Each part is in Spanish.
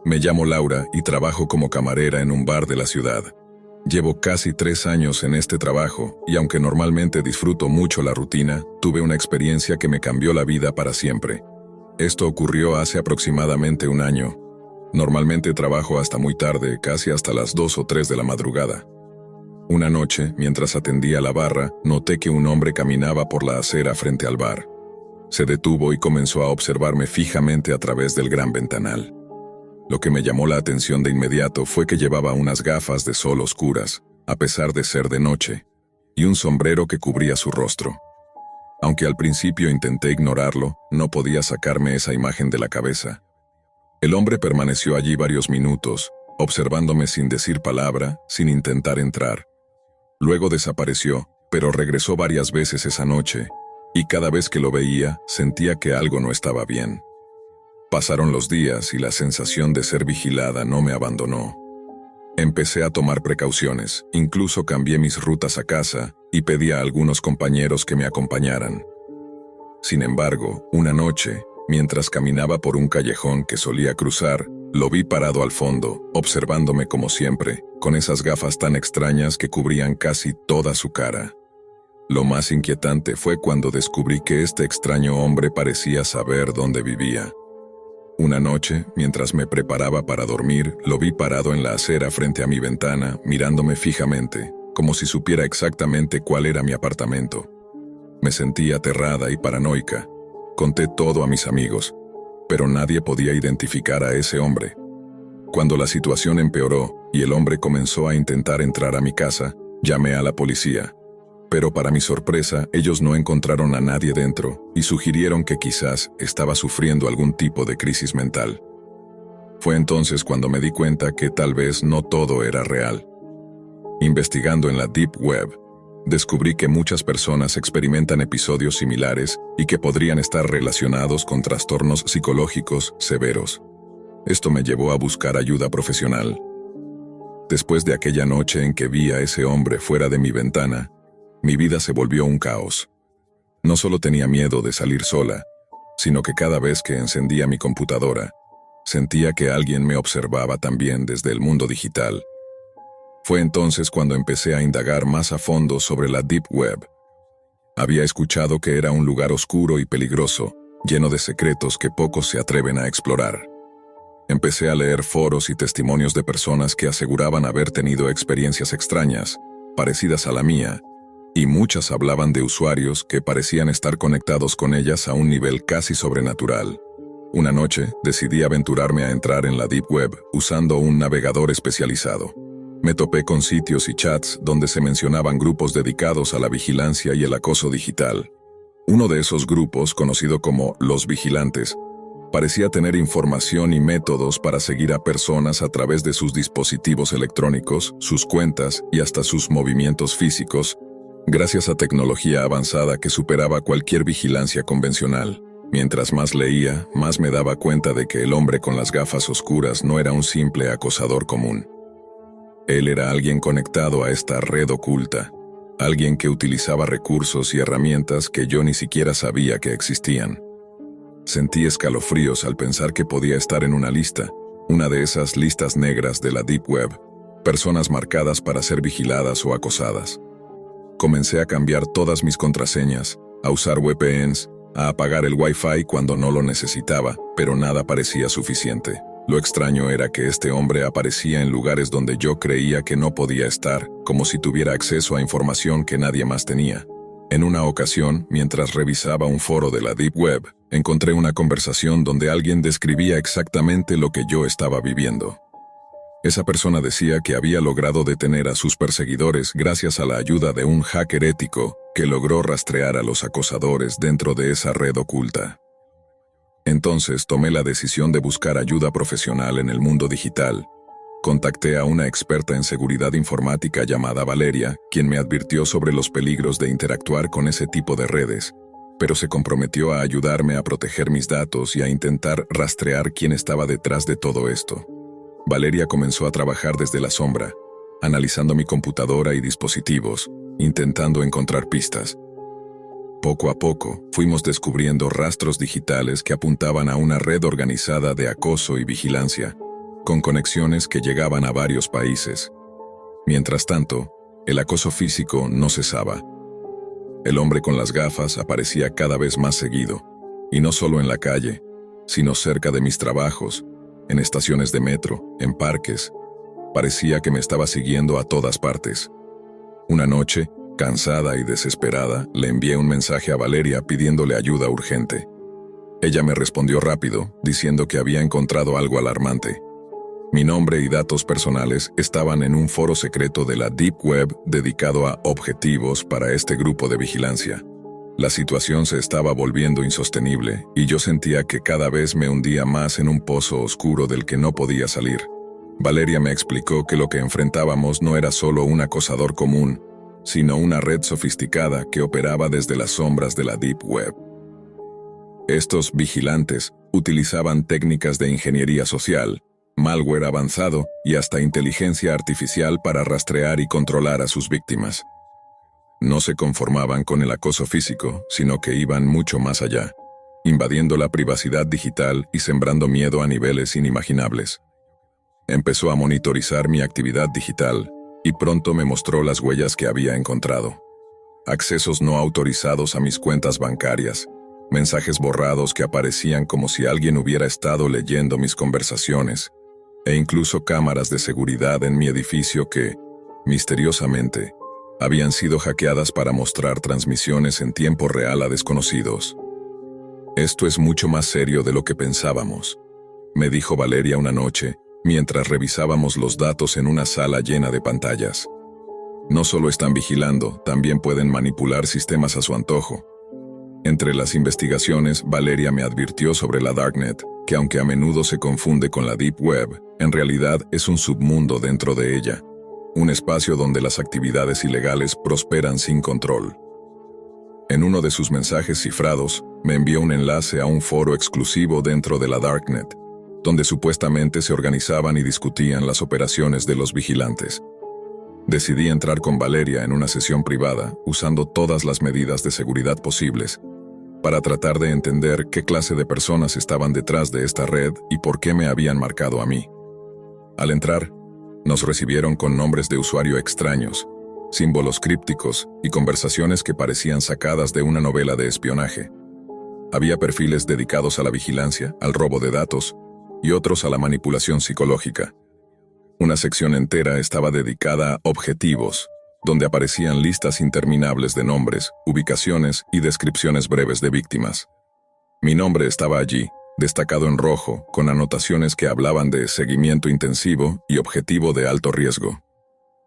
Me llamo Laura y trabajo como camarera en un bar de la ciudad. Llevo casi 3 años en este trabajo y aunque normalmente disfruto mucho la rutina, tuve una experiencia que me cambió la vida para siempre. Esto ocurrió hace aproximadamente un año. Normalmente trabajo hasta muy tarde, casi hasta las 2 o 3 de la madrugada. Una noche, mientras atendía la barra, noté que un hombre caminaba por la acera frente al bar. Se detuvo y comenzó a observarme fijamente a través del gran ventanal. Lo que me llamó la atención de inmediato fue que llevaba unas gafas de sol oscuras, a pesar de ser de noche, y un sombrero que cubría su rostro. Aunque al principio intenté ignorarlo, no podía sacarme esa imagen de la cabeza. El hombre permaneció allí varios minutos, observándome sin decir palabra, sin intentar entrar. Luego desapareció, pero regresó varias veces esa noche, y cada vez que lo veía, sentía que algo no estaba bien. Pasaron los días y la sensación de ser vigilada no me abandonó. Empecé a tomar precauciones, incluso cambié mis rutas a casa y pedí a algunos compañeros que me acompañaran. Sin embargo, una noche, mientras caminaba por un callejón que solía cruzar, lo vi parado al fondo, observándome como siempre, con esas gafas tan extrañas que cubrían casi toda su cara. Lo más inquietante fue cuando descubrí que este extraño hombre parecía saber dónde vivía. Una noche, mientras me preparaba para dormir, lo vi parado en la acera frente a mi ventana, mirándome fijamente, como si supiera exactamente cuál era mi apartamento. Me sentí aterrada y paranoica. Conté todo a mis amigos, pero nadie podía identificar a ese hombre. Cuando la situación empeoró y el hombre comenzó a intentar entrar a mi casa, llamé a la policía. Pero para mi sorpresa, ellos no encontraron a nadie dentro y sugirieron que quizás estaba sufriendo algún tipo de crisis mental. Fue entonces cuando me di cuenta que tal vez no todo era real. Investigando en la Deep Web, descubrí que muchas personas experimentan episodios similares y que podrían estar relacionados con trastornos psicológicos severos. Esto me llevó a buscar ayuda profesional. Después de aquella noche en que vi a ese hombre fuera de mi ventana, mi vida se volvió un caos. No solo tenía miedo de salir sola, sino que cada vez que encendía mi computadora, sentía que alguien me observaba también desde el mundo digital. Fue entonces cuando empecé a indagar más a fondo sobre la Deep Web. Había escuchado que era un lugar oscuro y peligroso, lleno de secretos que pocos se atreven a explorar. Empecé a leer foros y testimonios de personas que aseguraban haber tenido experiencias extrañas, parecidas a la mía, y muchas hablaban de usuarios que parecían estar conectados con ellas a un nivel casi sobrenatural. Una noche, decidí aventurarme a entrar en la Deep Web usando un navegador especializado. Me topé con sitios y chats donde se mencionaban grupos dedicados a la vigilancia y el acoso digital. Uno de esos grupos, conocido como Los Vigilantes, parecía tener información y métodos para seguir a personas a través de sus dispositivos electrónicos, sus cuentas y hasta sus movimientos físicos, gracias a tecnología avanzada que superaba cualquier vigilancia convencional. Mientras más leía, más me daba cuenta de que el hombre con las gafas oscuras no era un simple acosador común. Él era alguien conectado a esta red oculta, alguien que utilizaba recursos y herramientas que yo ni siquiera sabía que existían. Sentí escalofríos al pensar que podía estar en una lista, una de esas listas negras de la Deep Web, personas marcadas para ser vigiladas o acosadas. Comencé a cambiar todas mis contraseñas, a usar VPNs, a apagar el Wi-Fi cuando no lo necesitaba, pero nada parecía suficiente. Lo extraño era que este hombre aparecía en lugares donde yo creía que no podía estar, como si tuviera acceso a información que nadie más tenía. En una ocasión, mientras revisaba un foro de la Deep Web, encontré una conversación donde alguien describía exactamente lo que yo estaba viviendo. Esa persona decía que había logrado detener a sus perseguidores gracias a la ayuda de un hacker ético que logró rastrear a los acosadores dentro de esa red oculta. Entonces tomé la decisión de buscar ayuda profesional en el mundo digital. Contacté a una experta en seguridad informática llamada Valeria, quien me advirtió sobre los peligros de interactuar con ese tipo de redes, pero se comprometió a ayudarme a proteger mis datos y a intentar rastrear quién estaba detrás de todo esto. Valeria comenzó a trabajar desde la sombra, analizando mi computadora y dispositivos, intentando encontrar pistas. Poco a poco, fuimos descubriendo rastros digitales que apuntaban a una red organizada de acoso y vigilancia. con conexiones que llegaban a varios países. Mientras tanto, el acoso físico no cesaba. El hombre con las gafas aparecía cada vez más seguido, y no solo en la calle, sino cerca de mis trabajos, en estaciones de metro, en parques. Parecía que me estaba siguiendo a todas partes. Una noche, cansada y desesperada, le envié un mensaje a Valeria pidiéndole ayuda urgente. Ella me respondió rápido, diciendo que había encontrado algo alarmante. Mi nombre y datos personales estaban en un foro secreto de la Deep Web dedicado a objetivos para este grupo de vigilancia. La situación se estaba volviendo insostenible y yo sentía que cada vez me hundía más en un pozo oscuro del que no podía salir. Valeria me explicó que lo que enfrentábamos no era solo un acosador común, sino una red sofisticada que operaba desde las sombras de la Deep Web. Estos vigilantes utilizaban técnicas de ingeniería social, malware avanzado y hasta inteligencia artificial para rastrear y controlar a sus víctimas. No se conformaban con el acoso físico, sino que iban mucho más allá, invadiendo la privacidad digital y sembrando miedo a niveles inimaginables. Empezó a monitorizar mi actividad digital y pronto me mostró las huellas que había encontrado. Accesos no autorizados a mis cuentas bancarias, mensajes borrados que aparecían como si alguien hubiera estado leyendo mis conversaciones, e incluso cámaras de seguridad en mi edificio que, misteriosamente, habían sido hackeadas para mostrar transmisiones en tiempo real a desconocidos. Esto es mucho más serio de lo que pensábamos, me dijo Valeria una noche, mientras revisábamos los datos en una sala llena de pantallas. No solo están vigilando, también pueden manipular sistemas a su antojo. Entre las investigaciones, Valeria me advirtió sobre la Darknet, que aunque a menudo se confunde con la Deep Web, en realidad es un submundo dentro de ella, un espacio donde las actividades ilegales prosperan sin control. En uno de sus mensajes cifrados, me envió un enlace a un foro exclusivo dentro de la Darknet, donde supuestamente se organizaban y discutían las operaciones de los vigilantes. Decidí entrar con Valeria en una sesión privada, usando todas las medidas de seguridad posibles, para tratar de entender qué clase de personas estaban detrás de esta red y por qué me habían marcado a mí. Al entrar, nos recibieron con nombres de usuario extraños, símbolos crípticos y conversaciones que parecían sacadas de una novela de espionaje. Había perfiles dedicados a la vigilancia, al robo de datos, y otros a la manipulación psicológica. Una sección entera estaba dedicada a objetivos, donde aparecían listas interminables de nombres, ubicaciones y descripciones breves de víctimas. Mi nombre estaba allí, destacado en rojo, con anotaciones que hablaban de seguimiento intensivo y objetivo de alto riesgo.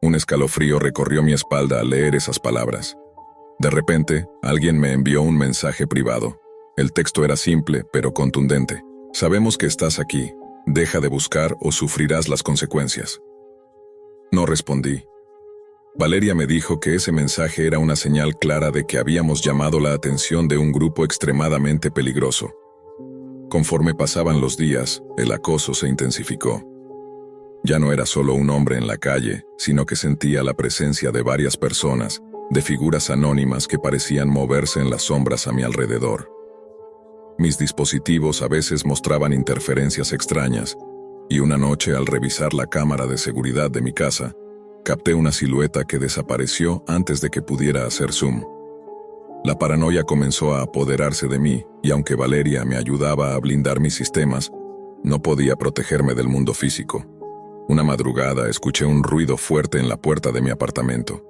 Un escalofrío recorrió mi espalda al leer esas palabras. De repente, alguien me envió un mensaje privado. El texto era simple, pero contundente. Sabemos que estás aquí. Deja de buscar o sufrirás las consecuencias. No respondí. Valeria me dijo que ese mensaje era una señal clara de que habíamos llamado la atención de un grupo extremadamente peligroso. Conforme pasaban los días, el acoso se intensificó. Ya no era solo un hombre en la calle, sino que sentía la presencia de varias personas, de figuras anónimas que parecían moverse en las sombras a mi alrededor. Mis dispositivos a veces mostraban interferencias extrañas, y una noche al revisar la cámara de seguridad de mi casa, capté una silueta que desapareció antes de que pudiera hacer zoom. La paranoia comenzó a apoderarse de mí, y aunque Valeria me ayudaba a blindar mis sistemas, no podía protegerme del mundo físico. Una madrugada escuché un ruido fuerte en la puerta de mi apartamento.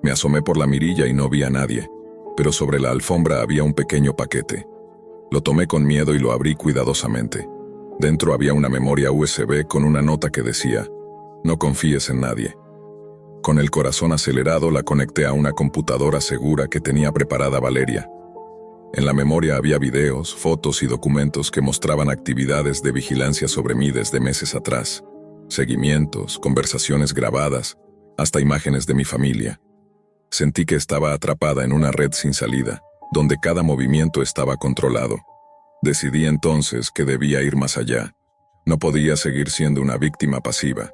Me asomé por la mirilla y no vi a nadie, pero sobre la alfombra había un pequeño paquete. Lo tomé con miedo y lo abrí cuidadosamente. Dentro había una memoria USB con una nota que decía: "No confíes en nadie". Con el corazón acelerado la conecté a una computadora segura que tenía preparada Valeria. En la memoria había videos, fotos y documentos que mostraban actividades de vigilancia sobre mí desde meses atrás. Seguimientos, conversaciones grabadas, hasta imágenes de mi familia. Sentí que estaba atrapada en una red sin salida, donde cada movimiento estaba controlado. Decidí entonces que debía ir más allá. No podía seguir siendo una víctima pasiva.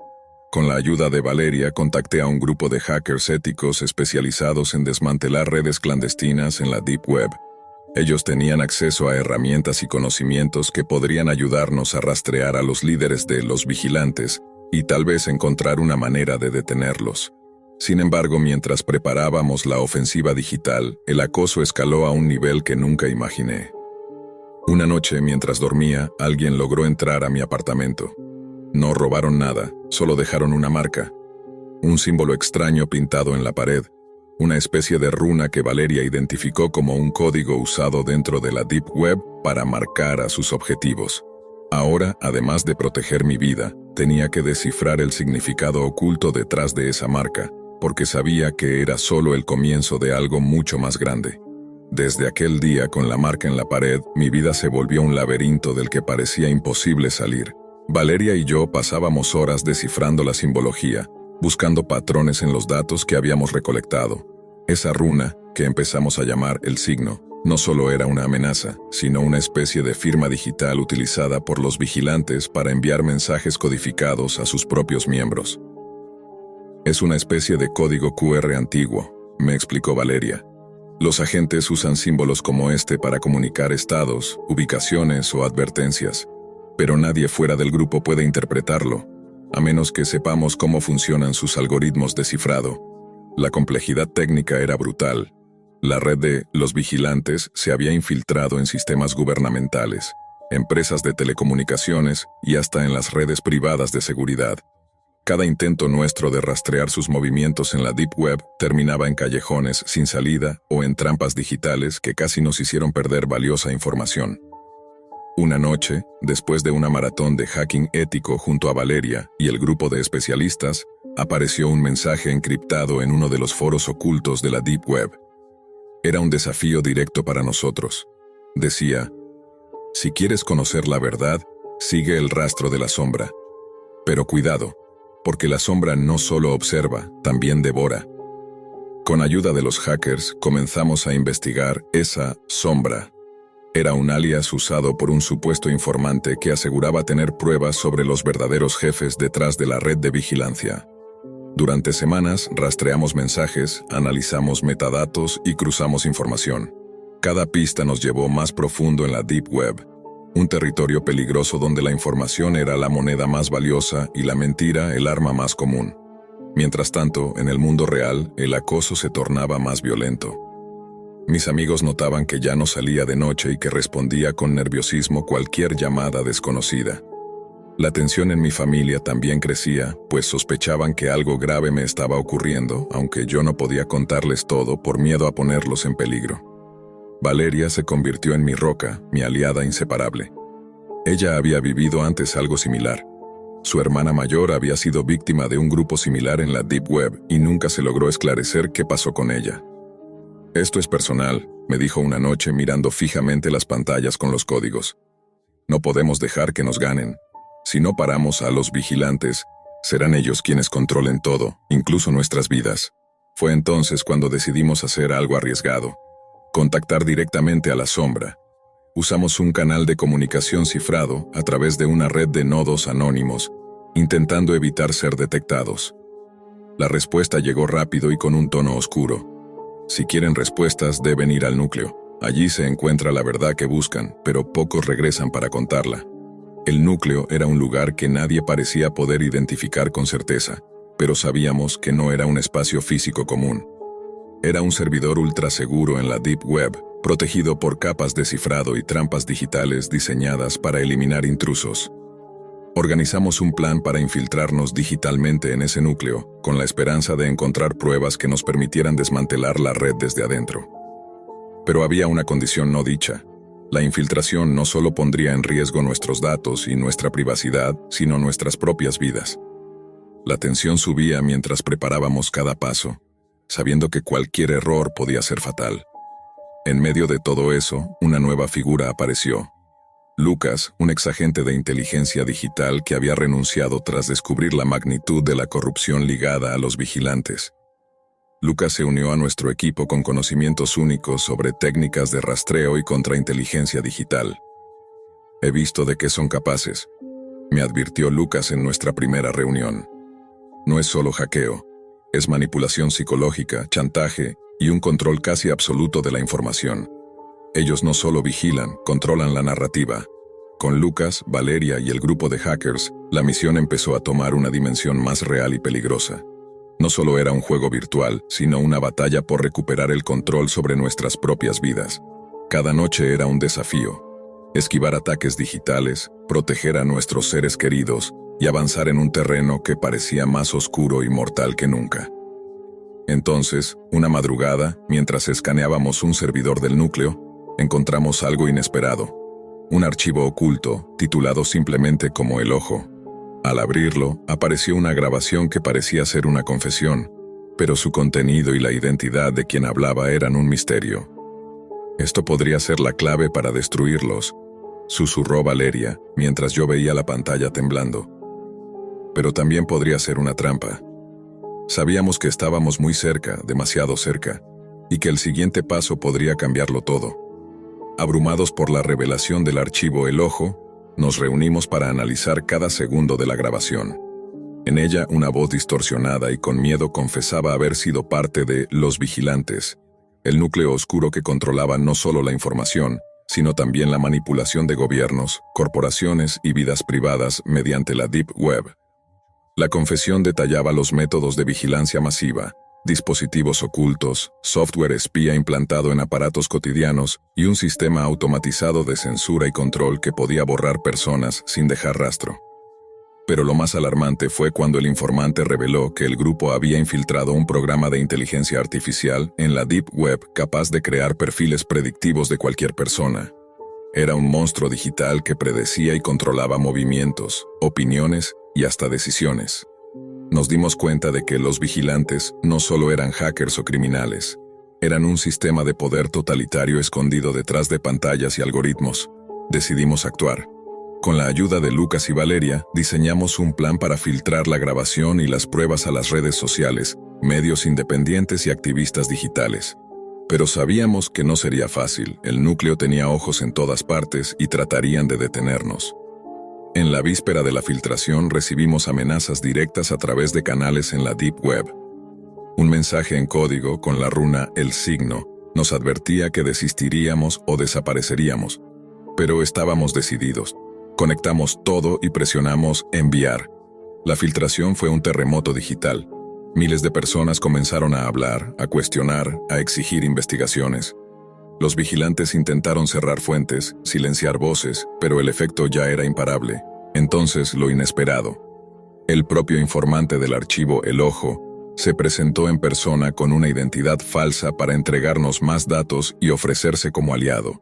Con la ayuda de Valeria contacté a un grupo de hackers éticos especializados en desmantelar redes clandestinas en la Deep Web. Ellos tenían acceso a herramientas y conocimientos que podrían ayudarnos a rastrear a los líderes de los vigilantes y tal vez encontrar una manera de detenerlos. Sin embargo, mientras preparábamos la ofensiva digital, el acoso escaló a un nivel que nunca imaginé. Una noche, mientras dormía, alguien logró entrar a mi apartamento. No robaron nada, solo dejaron una marca. Un símbolo extraño pintado en la pared, una especie de runa que Valeria identificó como un código usado dentro de la Deep Web para marcar a sus objetivos. Ahora, además de proteger mi vida, tenía que descifrar el significado oculto detrás de esa marca, porque sabía que era solo el comienzo de algo mucho más grande. Desde aquel día, con la marca en la pared, mi vida se volvió un laberinto del que parecía imposible salir. Valeria y yo pasábamos horas descifrando la simbología, buscando patrones en los datos que habíamos recolectado. Esa runa, que empezamos a llamar el signo, no solo era una amenaza, sino una especie de firma digital utilizada por los vigilantes para enviar mensajes codificados a sus propios miembros. Es una especie de código QR antiguo, me explicó Valeria. Los agentes usan símbolos como este para comunicar estados, ubicaciones o advertencias, pero nadie fuera del grupo puede interpretarlo, a menos que sepamos cómo funcionan sus algoritmos de cifrado. La complejidad técnica era brutal. La red de los vigilantes se había infiltrado en sistemas gubernamentales, empresas de telecomunicaciones y hasta en las redes privadas de seguridad. Cada intento nuestro de rastrear sus movimientos en la Deep Web terminaba en callejones sin salida o en trampas digitales que casi nos hicieron perder valiosa información. Una noche, después de una maratón de hacking ético junto a Valeria y el grupo de especialistas, apareció un mensaje encriptado en uno de los foros ocultos de la Deep Web. Era un desafío directo para nosotros. Decía: si quieres conocer la verdad, sigue el rastro de la sombra. Pero cuidado, porque la sombra no solo observa, también devora. Con ayuda de los hackers, comenzamos a investigar esa sombra. Era un alias usado por un supuesto informante que aseguraba tener pruebas sobre los verdaderos jefes detrás de la red de vigilancia. Durante semanas rastreamos mensajes, analizamos metadatos y cruzamos información. Cada pista nos llevó más profundo en la Deep Web, un territorio peligroso donde la información era la moneda más valiosa y la mentira el arma más común. Mientras tanto, en el mundo real, el acoso se tornaba más violento. Mis amigos notaban que ya no salía de noche y que respondía con nerviosismo cualquier llamada desconocida. La tensión en mi familia también crecía, pues sospechaban que algo grave me estaba ocurriendo, aunque yo no podía contarles todo por miedo a ponerlos en peligro. Valeria se convirtió en mi roca, mi aliada inseparable. Ella había vivido antes algo similar. Su hermana mayor había sido víctima de un grupo similar en la Deep Web y nunca se logró esclarecer qué pasó con ella. Esto es personal, me dijo una noche mirando fijamente las pantallas con los códigos. No podemos dejar que nos ganen. Si no paramos a los vigilantes, serán ellos quienes controlen todo, incluso nuestras vidas. Fue entonces cuando decidimos hacer algo arriesgado: contactar directamente a la sombra. Usamos un canal de comunicación cifrado a través de una red de nodos anónimos, intentando evitar ser detectados. La respuesta llegó rápido y con un tono oscuro. Si quieren respuestas, deben ir al núcleo. Allí se encuentra la verdad que buscan, pero pocos regresan para contarla. El núcleo era un lugar que nadie parecía poder identificar con certeza, pero sabíamos que no era un espacio físico común. Era un servidor ultra seguro en la Deep Web, protegido por capas de cifrado y trampas digitales diseñadas para eliminar intrusos. Organizamos un plan para infiltrarnos digitalmente en ese núcleo, con la esperanza de encontrar pruebas que nos permitieran desmantelar la red desde adentro. Pero había una condición no dicha. La infiltración no solo pondría en riesgo nuestros datos y nuestra privacidad, sino nuestras propias vidas. La tensión subía mientras preparábamos cada paso, sabiendo que cualquier error podía ser fatal. En medio de todo eso, una nueva figura apareció. Lucas, un exagente de inteligencia digital que había renunciado tras descubrir la magnitud de la corrupción ligada a los vigilantes. Lucas se unió a nuestro equipo con conocimientos únicos sobre técnicas de rastreo y contrainteligencia digital. He visto de qué son capaces, me advirtió Lucas en nuestra primera reunión. No es solo hackeo, es manipulación psicológica, chantaje y un control casi absoluto de la información. Ellos no solo vigilan, controlan la narrativa. Con Lucas, Valeria y el grupo de hackers, la misión empezó a tomar una dimensión más real y peligrosa. No solo era un juego virtual, sino una batalla por recuperar el control sobre nuestras propias vidas. Cada noche era un desafío. Esquivar ataques digitales, proteger a nuestros seres queridos y avanzar en un terreno que parecía más oscuro y mortal que nunca. Entonces, una madrugada, mientras escaneábamos un servidor del núcleo, encontramos algo inesperado. Un archivo oculto, titulado simplemente como El Ojo. Al abrirlo, apareció una grabación que parecía ser una confesión, pero su contenido y la identidad de quien hablaba eran un misterio. Esto podría ser la clave para destruirlos, susurró Valeria, mientras yo veía la pantalla temblando. Pero también podría ser una trampa. Sabíamos que estábamos muy cerca, demasiado cerca, y que el siguiente paso podría cambiarlo todo. Abrumados por la revelación del archivo El Ojo, nos reunimos para analizar cada segundo de la grabación. En ella, una voz distorsionada y con miedo confesaba haber sido parte de Los Vigilantes, el núcleo oscuro que controlaba no solo la información, sino también la manipulación de gobiernos, corporaciones y vidas privadas mediante la Deep Web. La confesión detallaba los métodos de vigilancia masiva, dispositivos ocultos, software espía implantado en aparatos cotidianos y un sistema automatizado de censura y control que podía borrar personas sin dejar rastro. Pero lo más alarmante fue cuando el informante reveló que el grupo había infiltrado un programa de inteligencia artificial en la Deep Web capaz de crear perfiles predictivos de cualquier persona. Era un monstruo digital que predecía y controlaba movimientos, opiniones y hasta decisiones. Nos dimos cuenta de que los vigilantes no solo eran hackers o criminales, eran un sistema de poder totalitario escondido detrás de pantallas y algoritmos. Decidimos actuar. Con la ayuda de Lucas y Valeria, diseñamos un plan para filtrar la grabación y las pruebas a las redes sociales, medios independientes y activistas digitales. Pero sabíamos que no sería fácil, el núcleo tenía ojos en todas partes y tratarían de detenernos. En la víspera de la filtración recibimos amenazas directas a través de canales en la Deep Web. Un mensaje en código con la runa El Signo nos advertía que desistiríamos o desapareceríamos, pero estábamos decididos. Conectamos todo y presionamos enviar. La filtración fue un terremoto digital. Miles de personas comenzaron a hablar, a cuestionar, a exigir investigaciones. Los vigilantes intentaron cerrar fuentes, silenciar voces, pero el efecto ya era imparable. Entonces, lo inesperado. El propio informante del archivo El Ojo se presentó en persona con una identidad falsa para entregarnos más datos y ofrecerse como aliado.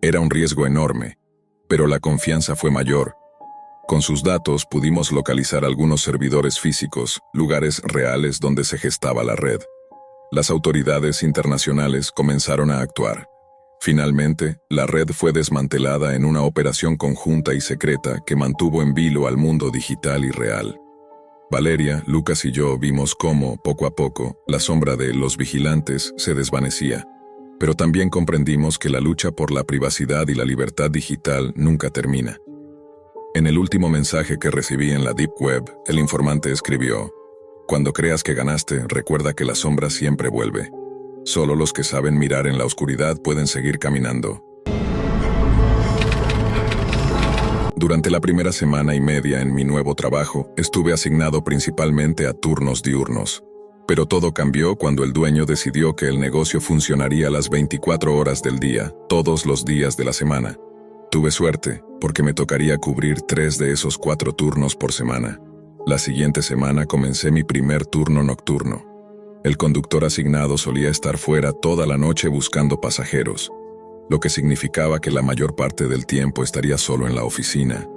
Era un riesgo enorme, pero la confianza fue mayor. Con sus datos pudimos localizar algunos servidores físicos, lugares reales donde se gestaba la red. Las autoridades internacionales comenzaron a actuar. Finalmente, la red fue desmantelada en una operación conjunta y secreta que mantuvo en vilo al mundo digital y real. Valeria, Lucas y yo vimos cómo, poco a poco, la sombra de Los Vigilantes se desvanecía. Pero también comprendimos que la lucha por la privacidad y la libertad digital nunca termina. En el último mensaje que recibí en la Deep Web, el informante escribió: «Cuando creas que ganaste, recuerda que la sombra siempre vuelve. Solo los que saben mirar en la oscuridad pueden seguir caminando». Durante la primera semana y media en mi nuevo trabajo, estuve asignado principalmente a turnos diurnos. Pero todo cambió cuando el dueño decidió que el negocio funcionaría las 24 horas del día, todos los días de la semana. Tuve suerte, porque me tocaría cubrir 3 de esos 4 turnos por semana. La siguiente semana comencé mi primer turno nocturno. El conductor asignado solía estar fuera toda la noche buscando pasajeros, lo que significaba que la mayor parte del tiempo estaría solo en la oficina.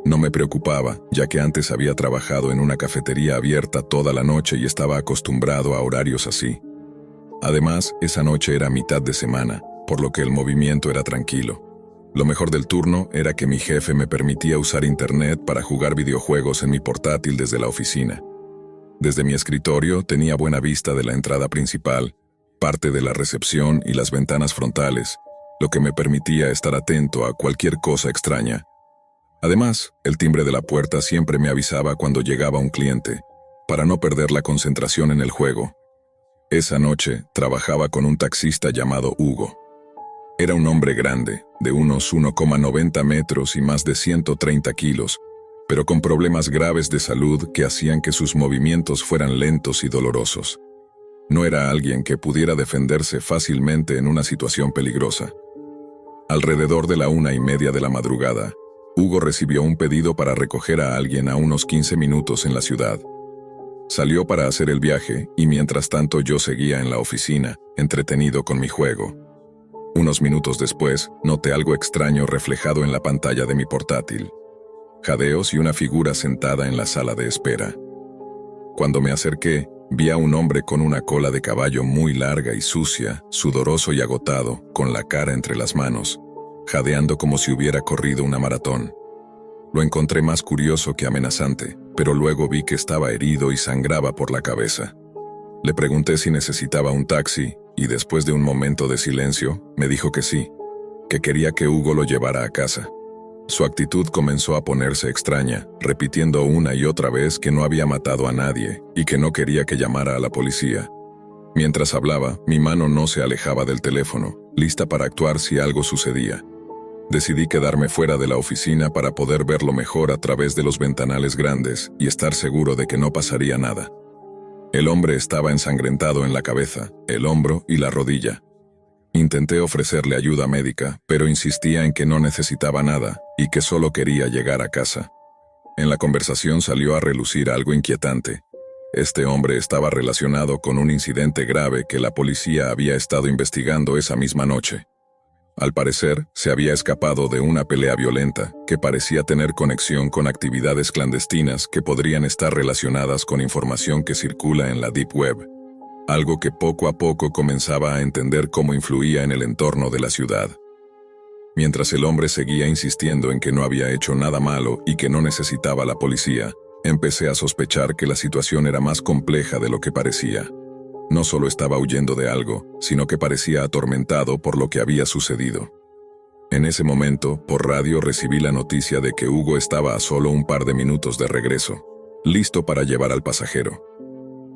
No me preocupaba, ya que antes había trabajado en una cafetería abierta toda la noche y estaba acostumbrado a horarios así. Además, esa noche era mitad de semana, por lo que el movimiento era tranquilo. Lo mejor del turno era que mi jefe me permitía usar internet para jugar videojuegos en mi portátil desde la oficina. Desde mi escritorio tenía buena vista de la entrada principal, parte de la recepción y las ventanas frontales, lo que me permitía estar atento a cualquier cosa extraña. Además, el timbre de la puerta siempre me avisaba cuando llegaba un cliente, para no perder la concentración en el juego. Esa noche trabajaba con un taxista llamado Hugo. Era un hombre grande, de unos 1,90 metros y más de 130 kilos, pero con problemas graves de salud que hacían que sus movimientos fueran lentos y dolorosos. No era alguien que pudiera defenderse fácilmente en una situación peligrosa. Alrededor de la 1:30 de la madrugada, Hugo recibió un pedido para recoger a alguien a unos 15 minutos en la ciudad. Salió para hacer el viaje y mientras tanto yo seguía en la oficina, entretenido con mi juego. Unos minutos después, noté algo extraño reflejado en la pantalla de mi portátil. Jadeos y una figura sentada en la sala de espera. Cuando me acerqué, vi a un hombre con una cola de caballo muy larga y sucia, sudoroso y agotado, con la cara entre las manos, jadeando como si hubiera corrido una maratón. Lo encontré más curioso que amenazante, pero luego vi que estaba herido y sangraba por la cabeza. Le pregunté si necesitaba un taxi, y después de un momento de silencio, me dijo que sí, que quería que Hugo lo llevara a casa. Su actitud comenzó a ponerse extraña, repitiendo una y otra vez que no había matado a nadie y que no quería que llamara a la policía. Mientras hablaba, mi mano no se alejaba del teléfono, lista para actuar si algo sucedía. Decidí quedarme fuera de la oficina para poder verlo mejor a través de los ventanales grandes y estar seguro de que no pasaría nada. El hombre estaba ensangrentado en la cabeza, el hombro y la rodilla. Intenté ofrecerle ayuda médica, pero insistía en que no necesitaba nada y que solo quería llegar a casa. En la conversación salió a relucir algo inquietante. Este hombre estaba relacionado con un incidente grave que la policía había estado investigando esa misma noche. Al parecer, se había escapado de una pelea violenta que parecía tener conexión con actividades clandestinas que podrían estar relacionadas con información que circula en la Deep Web. Algo que poco a poco comenzaba a entender cómo influía en el entorno de la ciudad. Mientras el hombre seguía insistiendo en que no había hecho nada malo y que no necesitaba la policía, empecé a sospechar que la situación era más compleja de lo que parecía. No solo estaba huyendo de algo, sino que parecía atormentado por lo que había sucedido. En ese momento, por radio recibí la noticia de que Hugo estaba a solo un par de minutos de regreso, listo para llevar al pasajero.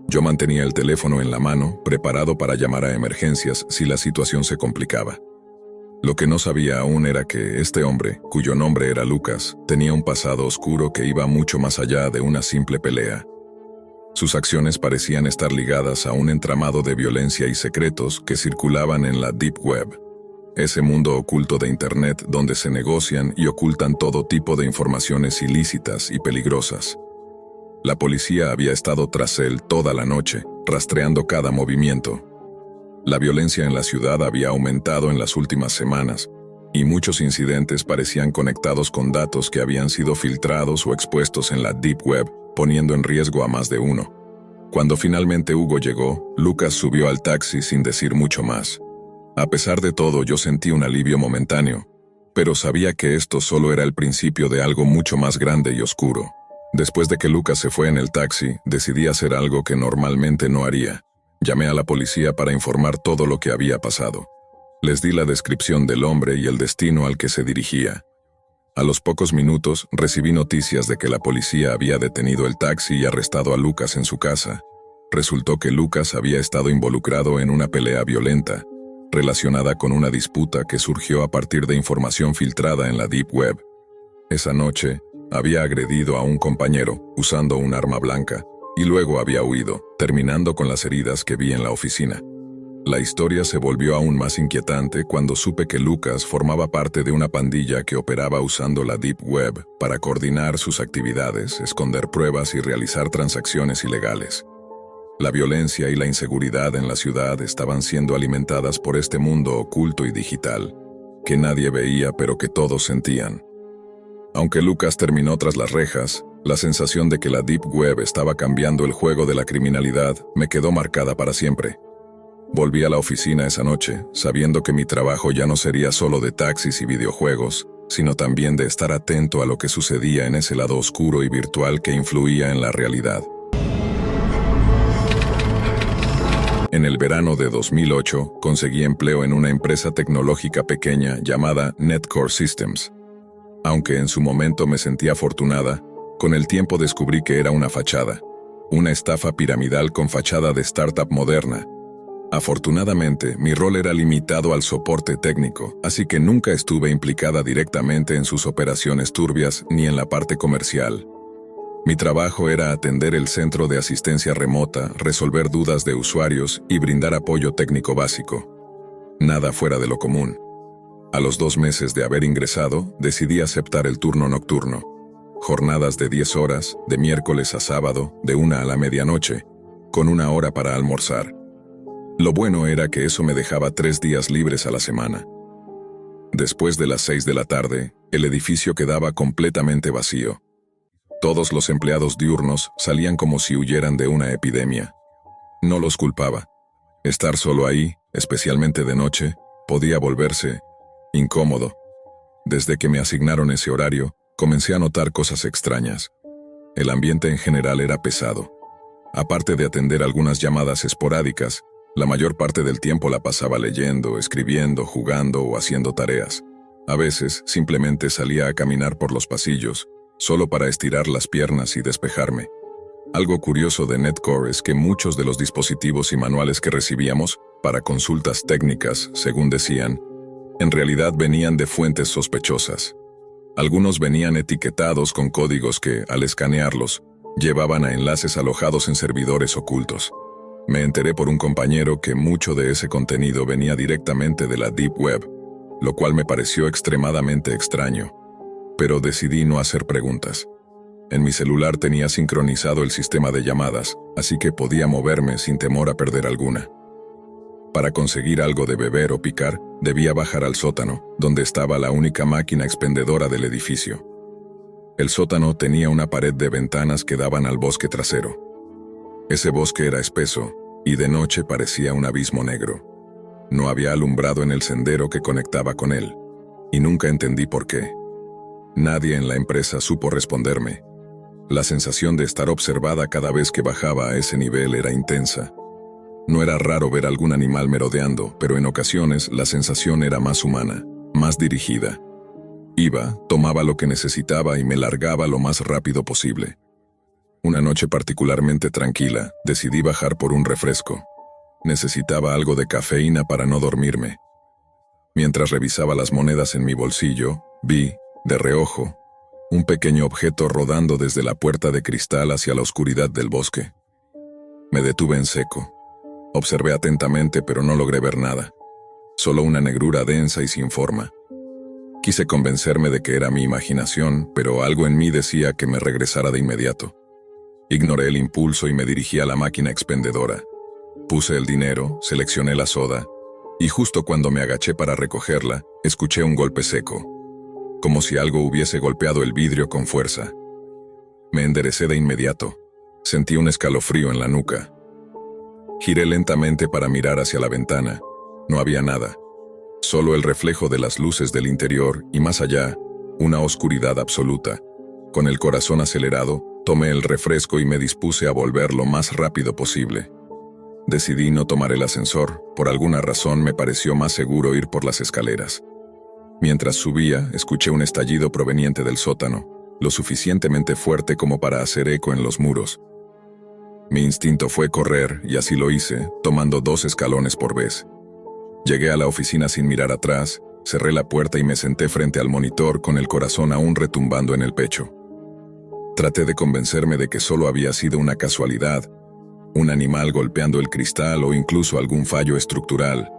Yo mantenía el teléfono en la mano, preparado para llamar a emergencias si la situación se complicaba. Lo que no sabía aún era que este hombre, cuyo nombre era Lucas, tenía un pasado oscuro que iba mucho más allá de una simple pelea. Sus acciones parecían estar ligadas a un entramado de violencia y secretos que circulaban en la Deep Web, ese mundo oculto de Internet donde se negocian y ocultan todo tipo de informaciones ilícitas y peligrosas. La policía había estado tras él toda la noche, rastreando cada movimiento. La violencia en la ciudad había aumentado en las últimas semanas, y muchos incidentes parecían conectados con datos que habían sido filtrados o expuestos en la Deep Web, poniendo en riesgo a más de uno. Cuando finalmente Hugo llegó, Lucas subió al taxi sin decir mucho más. A pesar de todo, yo sentí un alivio momentáneo, pero sabía que esto solo era el principio de algo mucho más grande y oscuro. Después de que Lucas se fue en el taxi, decidí hacer algo que normalmente no haría. Llamé a la policía para informar todo lo que había pasado. Les di la descripción del hombre y el destino al que se dirigía. A los pocos minutos, recibí noticias de que la policía había detenido el taxi y arrestado a Lucas en su casa. Resultó que Lucas había estado involucrado en una pelea violenta, relacionada con una disputa que surgió a partir de información filtrada en la Deep Web. Esa noche, había agredido a un compañero usando un arma blanca, y luego había huido, terminando con las heridas que vi en la oficina. La historia se volvió aún más inquietante cuando supe que Lucas formaba parte de una pandilla que operaba usando la Deep Web para coordinar sus actividades, esconder pruebas y realizar transacciones ilegales. La violencia y la inseguridad en la ciudad estaban siendo alimentadas por este mundo oculto y digital, que nadie veía pero que todos sentían. Aunque Lucas terminó tras las rejas, la sensación de que la Deep Web estaba cambiando el juego de la criminalidad me quedó marcada para siempre. Volví a la oficina esa noche, sabiendo que mi trabajo ya no sería solo de taxis y videojuegos, sino también de estar atento a lo que sucedía en ese lado oscuro y virtual que influía en la realidad. En el verano de 2008, conseguí empleo en una empresa tecnológica pequeña llamada Netcore Systems. Aunque en su momento me sentía afortunada, con el tiempo descubrí que era una fachada, una estafa piramidal con fachada de startup moderna. Afortunadamente, mi rol era limitado al soporte técnico, así que nunca estuve implicada directamente en sus operaciones turbias ni en la parte comercial. Mi trabajo era atender el centro de asistencia remota, resolver dudas de usuarios y brindar apoyo técnico básico. Nada fuera de lo común. A los 2 meses de haber ingresado, decidí aceptar el turno nocturno. Jornadas de 10 horas, de miércoles a sábado, de 1 a la medianoche, con 1 hora para almorzar. Lo bueno era que eso me dejaba 3 días libres a la semana. Después de las 6 de la tarde, el edificio quedaba completamente vacío. Todos los empleados diurnos salían como si huyeran de una epidemia. No los culpaba. Estar solo ahí, especialmente de noche, podía volverse incómodo. Desde que me asignaron ese horario, comencé a notar cosas extrañas. El ambiente en general era pesado. Aparte de atender algunas llamadas esporádicas, la mayor parte del tiempo la pasaba leyendo, escribiendo, jugando o haciendo tareas. A veces, simplemente salía a caminar por los pasillos, solo para estirar las piernas y despejarme. Algo curioso de Netcore es que muchos de los dispositivos y manuales que recibíamos, para consultas técnicas, según decían, en realidad venían de fuentes sospechosas. Algunos venían etiquetados con códigos que, al escanearlos, llevaban a enlaces alojados en servidores ocultos. Me enteré por un compañero que mucho de ese contenido venía directamente de la Deep Web, lo cual me pareció extremadamente extraño, pero decidí no hacer preguntas. En mi celular tenía sincronizado el sistema de llamadas, así que podía moverme sin temor a perder alguna. Para conseguir algo de beber o picar, debía bajar al sótano, donde estaba la única máquina expendedora del edificio. El sótano tenía una pared de ventanas que daban al bosque trasero. Ese bosque era espeso, y de noche parecía un abismo negro. No había alumbrado en el sendero que conectaba con él, y nunca entendí por qué. Nadie en la empresa supo responderme. La sensación de estar observada cada vez que bajaba a ese nivel era intensa. No era raro ver algún animal merodeando, pero en ocasiones la sensación era más humana, más dirigida. Iba, tomaba lo que necesitaba y me largaba lo más rápido posible. Una noche particularmente tranquila, decidí bajar por un refresco. Necesitaba algo de cafeína para no dormirme. Mientras revisaba las monedas en mi bolsillo, vi, de reojo, un pequeño objeto rodando desde la puerta de cristal hacia la oscuridad del bosque. Me detuve en seco. Observé atentamente, pero no logré ver nada. Solo una negrura densa y sin forma. Quise convencerme de que era mi imaginación, pero algo en mí decía que me regresara de inmediato. Ignoré el impulso y me dirigí a la máquina expendedora. Puse el dinero, seleccioné la soda, y justo cuando me agaché para recogerla, escuché un golpe seco, como si algo hubiese golpeado el vidrio con fuerza. Me enderecé de inmediato. Sentí un escalofrío en la nuca. Giré lentamente para mirar hacia la ventana. No había nada. Solo el reflejo de las luces del interior y más allá, una oscuridad absoluta. Con el corazón acelerado, tomé el refresco y me dispuse a volver lo más rápido posible. Decidí no tomar el ascensor, por alguna razón me pareció más seguro ir por las escaleras. Mientras subía, escuché un estallido proveniente del sótano, lo suficientemente fuerte como para hacer eco en los muros. Mi instinto fue correr, y así lo hice, tomando 2 escalones por vez. Llegué a la oficina sin mirar atrás, cerré la puerta y me senté frente al monitor con el corazón aún retumbando en el pecho. Traté de convencerme de que solo había sido una casualidad, un animal golpeando el cristal o incluso algún fallo estructural,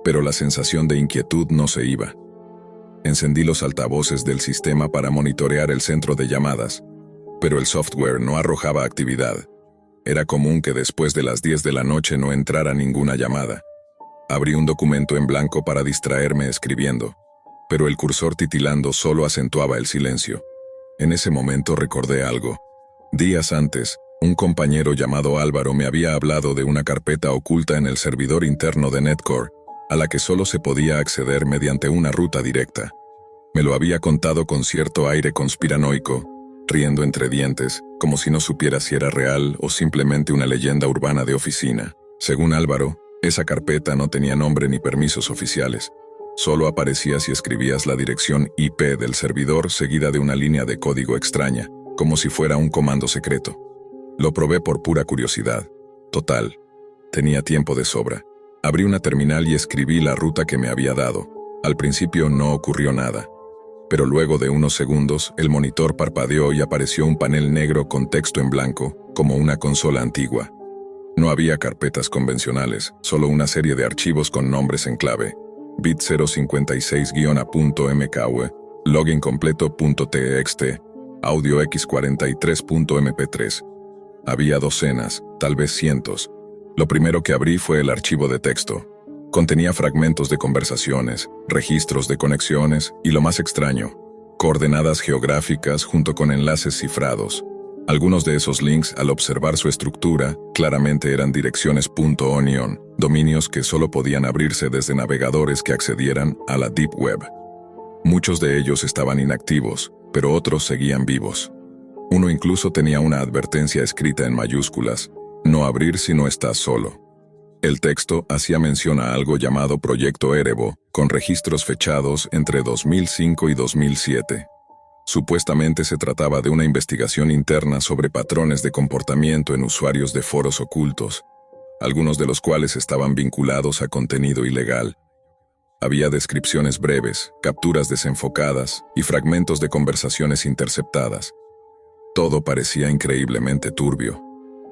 pero la sensación de inquietud no se iba. Encendí los altavoces del sistema para monitorear el centro de llamadas, pero el software no arrojaba actividad. Era común que después de las 10 de la noche no entrara ninguna llamada. Abrí un documento en blanco para distraerme escribiendo, pero el cursor titilando solo acentuaba el silencio. En ese momento recordé algo. Días antes, un compañero llamado Álvaro me había hablado de una carpeta oculta en el servidor interno de Netcore, a la que solo se podía acceder mediante una ruta directa. Me lo había contado con cierto aire conspiranoico, riendo entre dientes, como si no supiera si era real o simplemente una leyenda urbana de oficina. Según Álvaro, esa carpeta no tenía nombre ni permisos oficiales. Solo aparecía si escribías la dirección IP del servidor seguida de una línea de código extraña, como si fuera un comando secreto. Lo probé por pura curiosidad. Total, tenía tiempo de sobra. Abrí una terminal y escribí la ruta que me había dado. Al principio no ocurrió nada, pero luego de unos segundos el monitor parpadeó y apareció un panel negro con texto en blanco, como una consola antigua. No había carpetas convencionales, solo una serie de archivos con nombres en clave. Bit 056-A.mkw, login completo.txt, audio x43.mp3. Había docenas, tal vez cientos. Lo primero que abrí fue el archivo de texto. Contenía fragmentos de conversaciones, registros de conexiones y, lo más extraño, coordenadas geográficas junto con enlaces cifrados. Algunos de esos links, al observar su estructura, claramente eran direcciones .onion, dominios que solo podían abrirse desde navegadores que accedieran a la Deep Web. Muchos de ellos estaban inactivos, pero otros seguían vivos. Uno incluso tenía una advertencia escrita en mayúsculas: no abrir si no estás solo. El texto hacía mención a algo llamado Proyecto Erebo, con registros fechados entre 2005 y 2007. Supuestamente se trataba de una investigación interna sobre patrones de comportamiento en usuarios de foros ocultos, algunos de los cuales estaban vinculados a contenido ilegal. Había descripciones breves, capturas desenfocadas y fragmentos de conversaciones interceptadas. Todo parecía increíblemente turbio.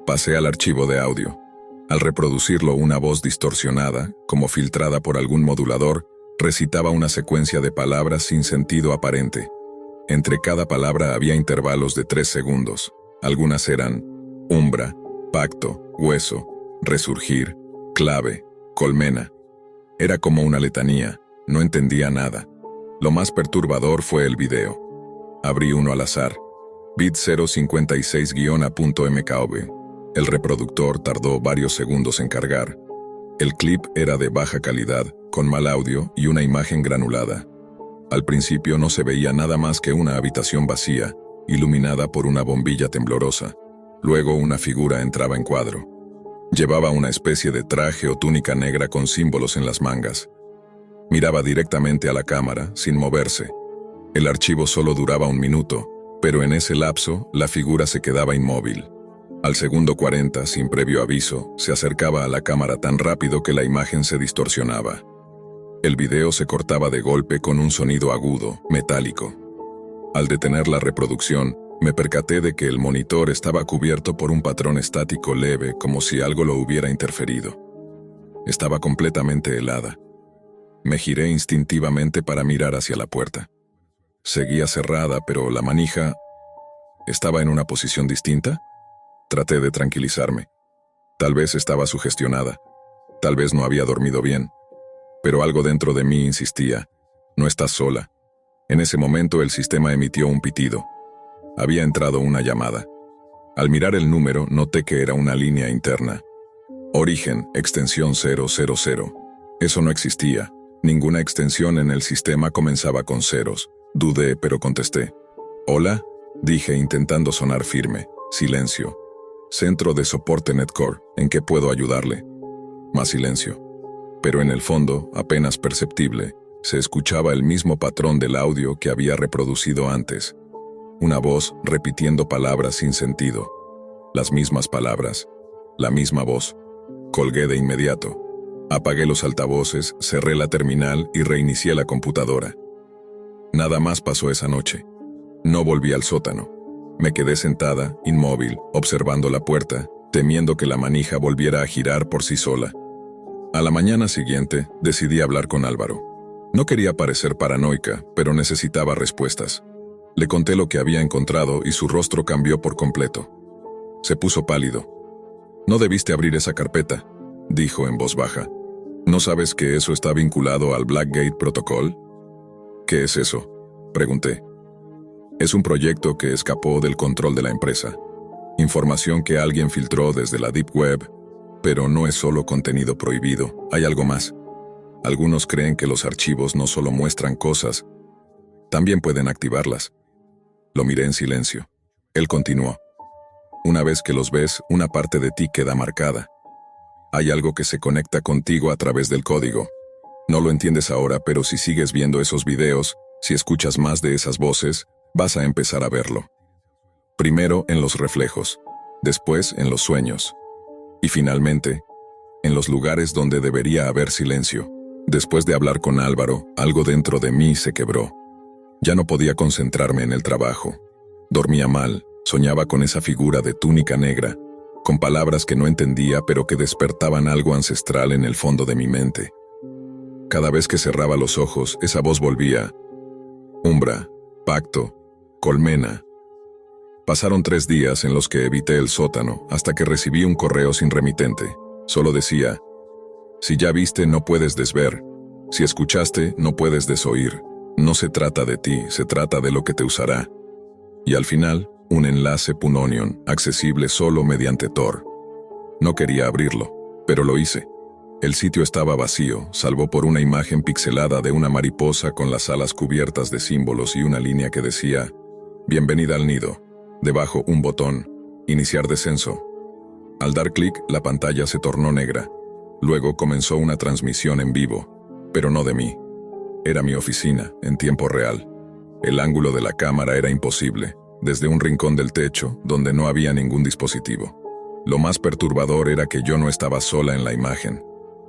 Pasé al archivo de audio. Al reproducirlo, una voz distorsionada, como filtrada por algún modulador, recitaba una secuencia de palabras sin sentido aparente. Entre cada palabra había intervalos de 3 segundos. Algunas eran umbra, pacto, hueso, resurgir, clave, colmena. Era como una letanía, no entendía nada. Lo más perturbador fue el video. Abrí uno al azar. Bit 056-A.mkv. El reproductor tardó varios segundos en cargar. El clip era de baja calidad, con mal audio y una imagen granulada. Al principio no se veía nada más que una habitación vacía, iluminada por una bombilla temblorosa. Luego una figura entraba en cuadro. Llevaba una especie de traje o túnica negra con símbolos en las mangas. Miraba directamente a la cámara, sin moverse. El archivo solo duraba 1 minuto, pero en ese lapso la figura se quedaba inmóvil. Al segundo 40, sin previo aviso, se acercaba a la cámara tan rápido que la imagen se distorsionaba. El video se cortaba de golpe con un sonido agudo, metálico. Al detener la reproducción, me percaté de que el monitor estaba cubierto por un patrón estático leve, como si algo lo hubiera interferido. Estaba completamente helada. Me giré instintivamente para mirar hacia la puerta. Seguía cerrada, pero la manija... ¿estaba en una posición distinta? Traté de tranquilizarme. Tal vez estaba sugestionada. Tal vez no había dormido bien. Pero algo dentro de mí insistía: no estás sola. En ese momento el sistema emitió un pitido. Había entrado una llamada. Al mirar el número, noté que era una línea interna. Origen, extensión 000. Eso no existía. Ninguna extensión en el sistema comenzaba con ceros. Dudé, pero contesté. «¿Hola?», dije intentando sonar firme. Silencio. «Centro de soporte Netcore, ¿en qué puedo ayudarle?». Más silencio. Pero en el fondo, apenas perceptible, se escuchaba el mismo patrón del audio que había reproducido antes. Una voz repitiendo palabras sin sentido. Las mismas palabras. La misma voz. Colgué de inmediato. Apagué los altavoces, cerré la terminal y reinicié la computadora. Nada más pasó esa noche. No volví al sótano. Me quedé sentada, inmóvil, observando la puerta, temiendo que la manija volviera a girar por sí sola. A la mañana siguiente, decidí hablar con Álvaro. No quería parecer paranoica, pero necesitaba respuestas. Le conté lo que había encontrado y su rostro cambió por completo. Se puso pálido. «No debiste abrir esa carpeta», dijo en voz baja. «¿No sabes que eso está vinculado al Blackgate Protocol?». «¿Qué es eso?», pregunté. «Es un proyecto que escapó del control de la empresa. Información que alguien filtró desde la Deep Web, pero no es solo contenido prohibido, hay algo más. Algunos creen que los archivos no solo muestran cosas, también pueden activarlas». Lo miré en silencio. Él continuó. «Una vez que los ves, una parte de ti queda marcada. Hay algo que se conecta contigo a través del código. No lo entiendes ahora, pero si sigues viendo esos videos, si escuchas más de esas voces, vas a empezar a verlo. Primero en los reflejos, después en los sueños. Y finalmente, en los lugares donde debería haber silencio. Después de hablar con Álvaro, algo dentro de mí se quebró. Ya no podía concentrarme en el trabajo. Dormía mal, soñaba con esa figura de túnica negra, con palabras que no entendía pero que despertaban algo ancestral en el fondo de mi mente. Cada vez que cerraba los ojos, esa voz volvía. Umbra, pacto, colmena. Pasaron 3 días en los que evité el sótano hasta que recibí un correo sin remitente. Solo decía: si ya viste, no puedes desver. Si escuchaste, no puedes desoír. No se trata de ti, se trata de lo que te usará. Y al final, un enlace Punonion, accesible solo mediante Tor. No quería abrirlo, pero lo hice. El sitio estaba vacío, salvo por una imagen pixelada de una mariposa con las alas cubiertas de símbolos y una línea que decía: bienvenida al nido. Debajo un botón: iniciar descenso. Al dar clic, la pantalla se tornó negra. Luego comenzó una transmisión en vivo, pero no de mí. Era mi oficina, en tiempo real. El ángulo de la cámara era imposible, desde un rincón del techo, donde no había ningún dispositivo. Lo más perturbador era que yo no estaba sola en la imagen.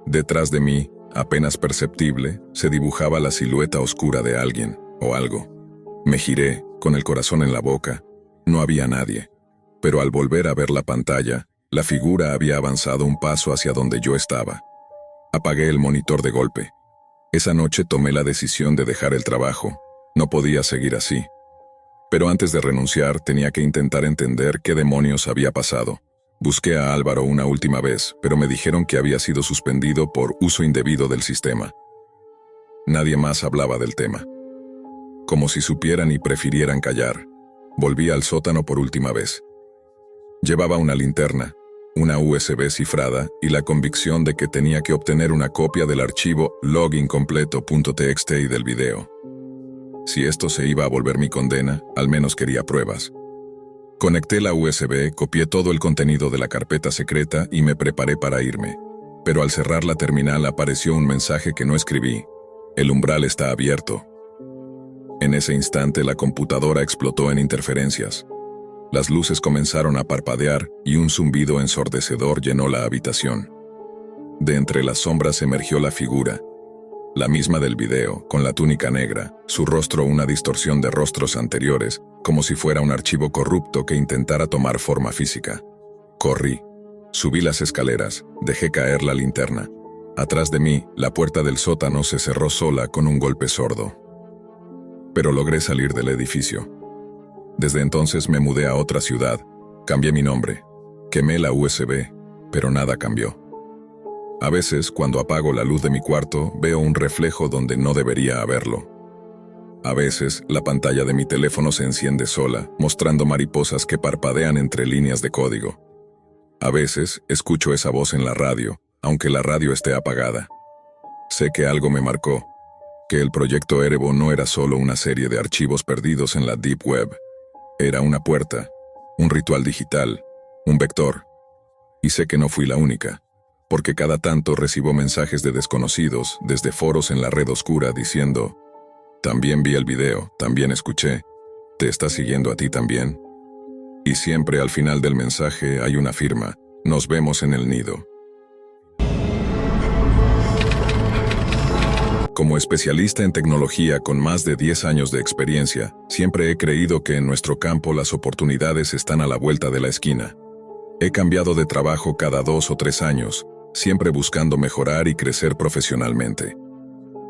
Detrás de mí, apenas perceptible, se dibujaba la silueta oscura de alguien, o algo. Me giré, con el corazón en la boca. No había nadie. Pero al volver a ver la pantalla, la figura había avanzado un paso hacia donde yo estaba. Apagué el monitor de golpe. Esa noche tomé la decisión de dejar el trabajo. No podía seguir así. Pero antes de renunciar, tenía que intentar entender qué demonios había pasado. Busqué a Álvaro una última vez, pero me dijeron que había sido suspendido por uso indebido del sistema. Nadie más hablaba del tema. Como si supieran y prefirieran callar. Volví al sótano por última vez. Llevaba una linterna, una USB cifrada y la convicción de que tenía que obtener una copia del archivo logincompleto.txt y del video. Si esto se iba a volver mi condena, al menos quería pruebas. Conecté la USB, copié todo el contenido de la carpeta secreta y me preparé para irme. Pero al cerrar la terminal apareció un mensaje que no escribí. El umbral está abierto. En ese instante la computadora explotó en interferencias. Las luces comenzaron a parpadear y un zumbido ensordecedor llenó la habitación. De entre las sombras emergió la figura, la misma del video, con la túnica negra, su rostro una distorsión de rostros anteriores, como si fuera un archivo corrupto que intentara tomar forma física. Corrí. Subí las escaleras, dejé caer la linterna. Atrás de mí, la puerta del sótano se cerró sola con un golpe sordo. Pero logré salir del edificio. Desde entonces me mudé a otra ciudad, cambié mi nombre, quemé la USB, pero nada cambió. A veces, cuando apago la luz de mi cuarto, veo un reflejo donde no debería haberlo. A veces, la pantalla de mi teléfono se enciende sola, mostrando mariposas que parpadean entre líneas de código. A veces, escucho esa voz en la radio, aunque la radio esté apagada. Sé que algo me marcó, que el proyecto Erebo no era solo una serie de archivos perdidos en la Deep Web. Era una puerta, un ritual digital, un vector. Y sé que no fui la única, porque cada tanto recibo mensajes de desconocidos desde foros en la red oscura diciendo: también vi el video, también escuché, ¿te está siguiendo a ti también? Y siempre al final del mensaje hay una firma: nos vemos en el nido. Como especialista en tecnología con más de 10 años de experiencia, siempre he creído que en nuestro campo las oportunidades están a la vuelta de la esquina. He cambiado de trabajo cada 2 o 3 años, siempre buscando mejorar y crecer profesionalmente.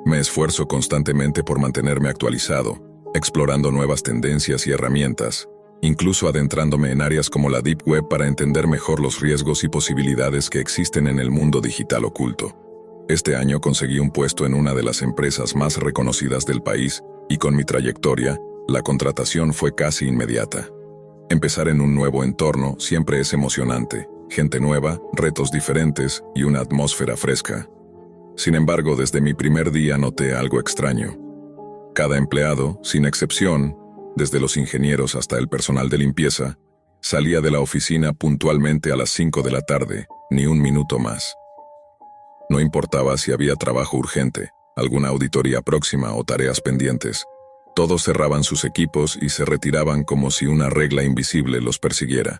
Me esfuerzo constantemente por mantenerme actualizado, explorando nuevas tendencias y herramientas, incluso adentrándome en áreas como la Deep Web para entender mejor los riesgos y posibilidades que existen en el mundo digital oculto. Este año conseguí un puesto en una de las empresas más reconocidas del país, y con mi trayectoria, la contratación fue casi inmediata. Empezar en un nuevo entorno siempre es emocionante, gente nueva, retos diferentes y una atmósfera fresca. Sin embargo, desde mi primer día noté algo extraño. Cada empleado, sin excepción, desde los ingenieros hasta el personal de limpieza, salía de la oficina puntualmente a las 5 de la tarde, ni un minuto más. No importaba si había trabajo urgente, alguna auditoría próxima o tareas pendientes. Todos cerraban sus equipos y se retiraban como si una regla invisible los persiguiera.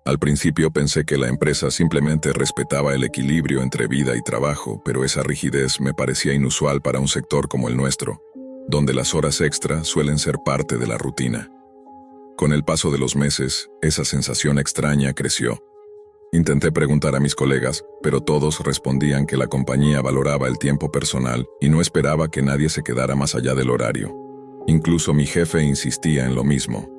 Al principio pensé que la empresa simplemente respetaba el equilibrio entre vida y trabajo, pero esa rigidez me parecía inusual para un sector como el nuestro, donde las horas extra suelen ser parte de la rutina. Con el paso de los meses, esa sensación extraña creció. Intenté preguntar a mis colegas, pero todos respondían que la compañía valoraba el tiempo personal y no esperaba que nadie se quedara más allá del horario. Incluso mi jefe insistía en lo mismo.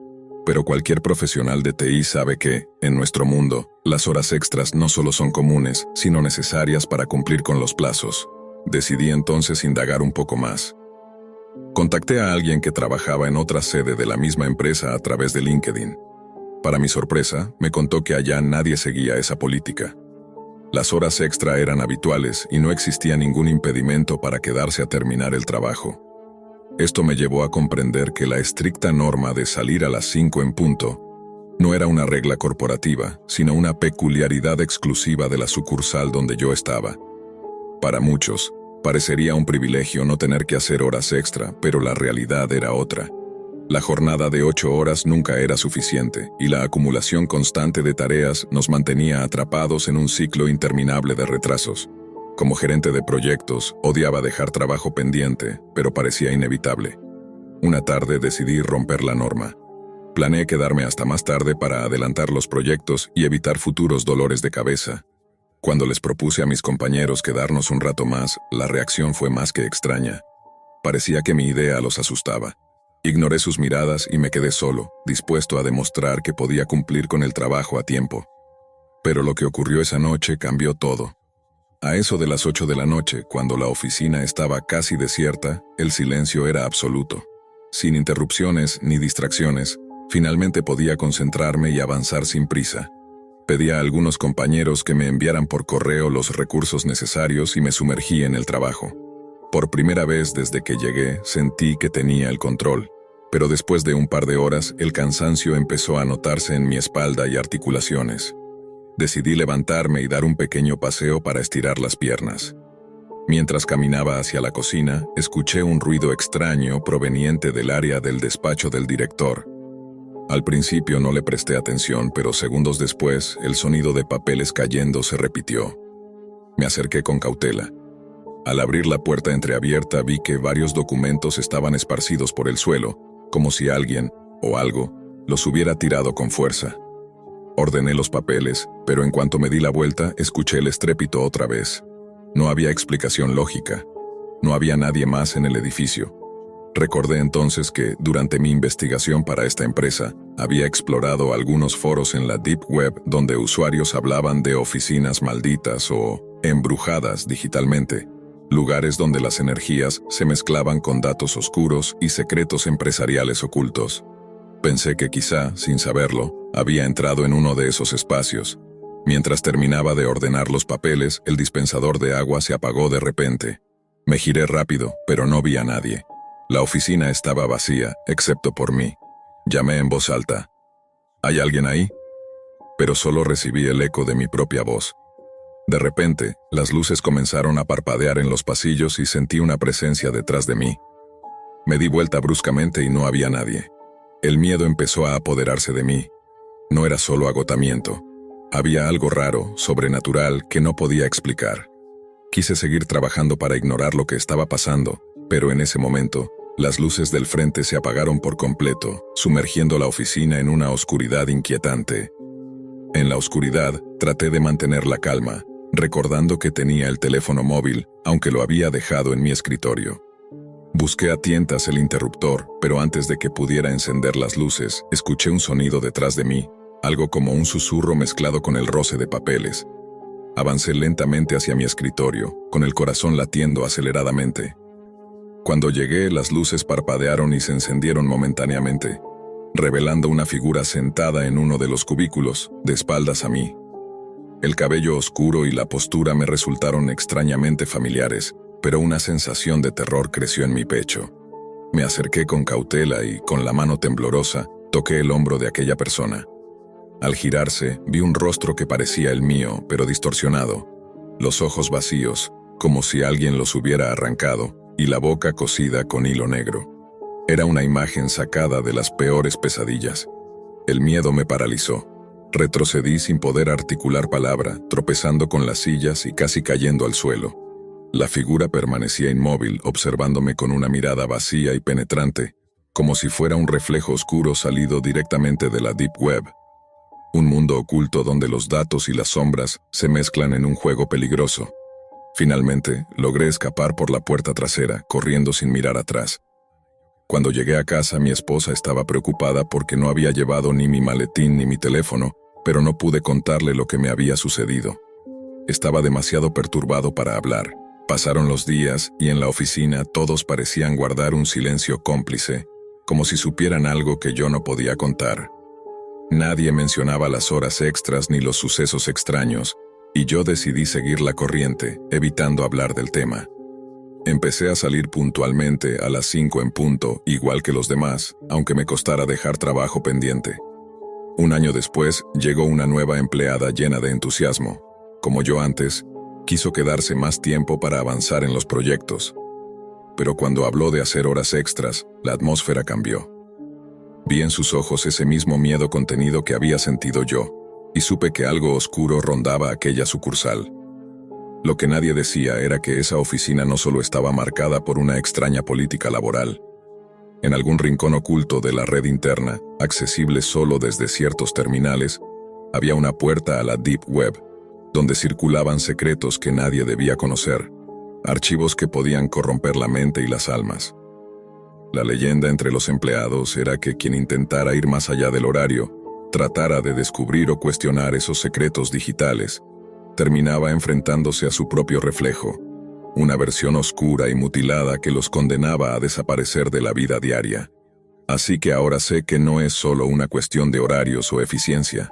Pero cualquier profesional de TI sabe que, en nuestro mundo, las horas extras no solo son comunes, sino necesarias para cumplir con los plazos. Decidí entonces indagar un poco más. Contacté a alguien que trabajaba en otra sede de la misma empresa a través de LinkedIn. Para mi sorpresa, me contó que allá nadie seguía esa política. Las horas extra eran habituales y no existía ningún impedimento para quedarse a terminar el trabajo. Esto me llevó a comprender que la estricta norma de salir a las 5 en punto no era una regla corporativa, sino una peculiaridad exclusiva de la sucursal donde yo estaba. Para muchos, parecería un privilegio no tener que hacer horas extra, pero la realidad era otra. La jornada de 8 horas nunca era suficiente, y la acumulación constante de tareas nos mantenía atrapados en un ciclo interminable de retrasos. Como gerente de proyectos, odiaba dejar trabajo pendiente, pero parecía inevitable. Una tarde decidí romper la norma. Planeé quedarme hasta más tarde para adelantar los proyectos y evitar futuros dolores de cabeza. Cuando les propuse a mis compañeros quedarnos un rato más, la reacción fue más que extraña. Parecía que mi idea los asustaba. Ignoré sus miradas y me quedé solo, dispuesto a demostrar que podía cumplir con el trabajo a tiempo. Pero lo que ocurrió esa noche cambió todo. A eso de las 8 de la noche, cuando la oficina estaba casi desierta, el silencio era absoluto. Sin interrupciones ni distracciones, finalmente podía concentrarme y avanzar sin prisa. Pedí a algunos compañeros que me enviaran por correo los recursos necesarios y me sumergí en el trabajo. Por primera vez desde que llegué, sentí que tenía el control, pero después de un par de horas, el cansancio empezó a notarse en mi espalda y articulaciones. Decidí levantarme y dar un pequeño paseo para estirar las piernas. Mientras caminaba hacia la cocina, escuché un ruido extraño proveniente del área del despacho del director. Al principio no le presté atención, pero segundos después, el sonido de papeles cayendo se repitió. Me acerqué con cautela. Al abrir la puerta entreabierta vi que varios documentos estaban esparcidos por el suelo, como si alguien, o algo, los hubiera tirado con fuerza. Ordené los papeles, pero en cuanto me di la vuelta, escuché el estrépito otra vez. No había explicación lógica. No había nadie más en el edificio. Recordé entonces que, durante mi investigación para esta empresa, había explorado algunos foros en la Deep Web donde usuarios hablaban de oficinas malditas o embrujadas digitalmente, lugares donde las energías se mezclaban con datos oscuros y secretos empresariales ocultos. Pensé que quizá, sin saberlo, había entrado en uno de esos espacios. Mientras terminaba de ordenar los papeles, el dispensador de agua se apagó de repente. Me giré rápido, pero no vi a nadie. La oficina estaba vacía, excepto por mí. Llamé en voz alta. ¿Hay alguien ahí? Pero solo recibí el eco de mi propia voz. De repente, las luces comenzaron a parpadear en los pasillos y sentí una presencia detrás de mí. Me di vuelta bruscamente y no había nadie. El miedo empezó a apoderarse de mí. No era solo agotamiento. Había algo raro, sobrenatural, que no podía explicar. Quise seguir trabajando para ignorar lo que estaba pasando, pero en ese momento, las luces del frente se apagaron por completo, sumergiendo la oficina en una oscuridad inquietante. En la oscuridad, traté de mantener la calma, recordando que tenía el teléfono móvil, aunque lo había dejado en mi escritorio. Busqué a tientas el interruptor, pero antes de que pudiera encender las luces, escuché un sonido detrás de mí, algo como un susurro mezclado con el roce de papeles. Avancé lentamente hacia mi escritorio, con el corazón latiendo aceleradamente. Cuando llegué, las luces parpadearon y se encendieron momentáneamente, revelando una figura sentada en uno de los cubículos, de espaldas a mí. El cabello oscuro y la postura me resultaron extrañamente familiares, pero una sensación de terror creció en mi pecho. Me acerqué con cautela y, con la mano temblorosa, toqué el hombro de aquella persona. Al girarse, vi un rostro que parecía el mío, pero distorsionado, los ojos vacíos, como si alguien los hubiera arrancado, y la boca cosida con hilo negro. Era una imagen sacada de las peores pesadillas. El miedo me paralizó. Retrocedí sin poder articular palabra, tropezando con las sillas y casi cayendo al suelo. La figura permanecía inmóvil, observándome con una mirada vacía y penetrante, como si fuera un reflejo oscuro salido directamente de la Deep Web. Un mundo oculto donde los datos y las sombras se mezclan en un juego peligroso. Finalmente, logré escapar por la puerta trasera, corriendo sin mirar atrás. Cuando llegué a casa, mi esposa estaba preocupada porque no había llevado ni mi maletín ni mi teléfono, pero no pude contarle lo que me había sucedido. Estaba demasiado perturbado para hablar. Pasaron los días y en la oficina todos parecían guardar un silencio cómplice, como si supieran algo que yo no podía contar. Nadie mencionaba las horas extras ni los sucesos extraños, y yo decidí seguir la corriente, evitando hablar del tema. Empecé a salir puntualmente a las 5 en punto, igual que los demás, aunque me costara dejar trabajo pendiente. Un año después, llegó una nueva empleada llena de entusiasmo. Como yo antes, quiso quedarse más tiempo para avanzar en los proyectos. Pero cuando habló de hacer horas extras, la atmósfera cambió. Vi en sus ojos ese mismo miedo contenido que había sentido yo, y supe que algo oscuro rondaba aquella sucursal. Lo que nadie decía era que esa oficina no solo estaba marcada por una extraña política laboral. En algún rincón oculto de la red interna, accesible solo desde ciertos terminales, había una puerta a la Deep Web, donde circulaban secretos que nadie debía conocer, archivos que podían corromper la mente y las almas. La leyenda entre los empleados era que quien intentara ir más allá del horario, tratara de descubrir o cuestionar esos secretos digitales, terminaba enfrentándose a su propio reflejo, una versión oscura y mutilada que los condenaba a desaparecer de la vida diaria. Así que ahora sé que no es solo una cuestión de horarios o eficiencia,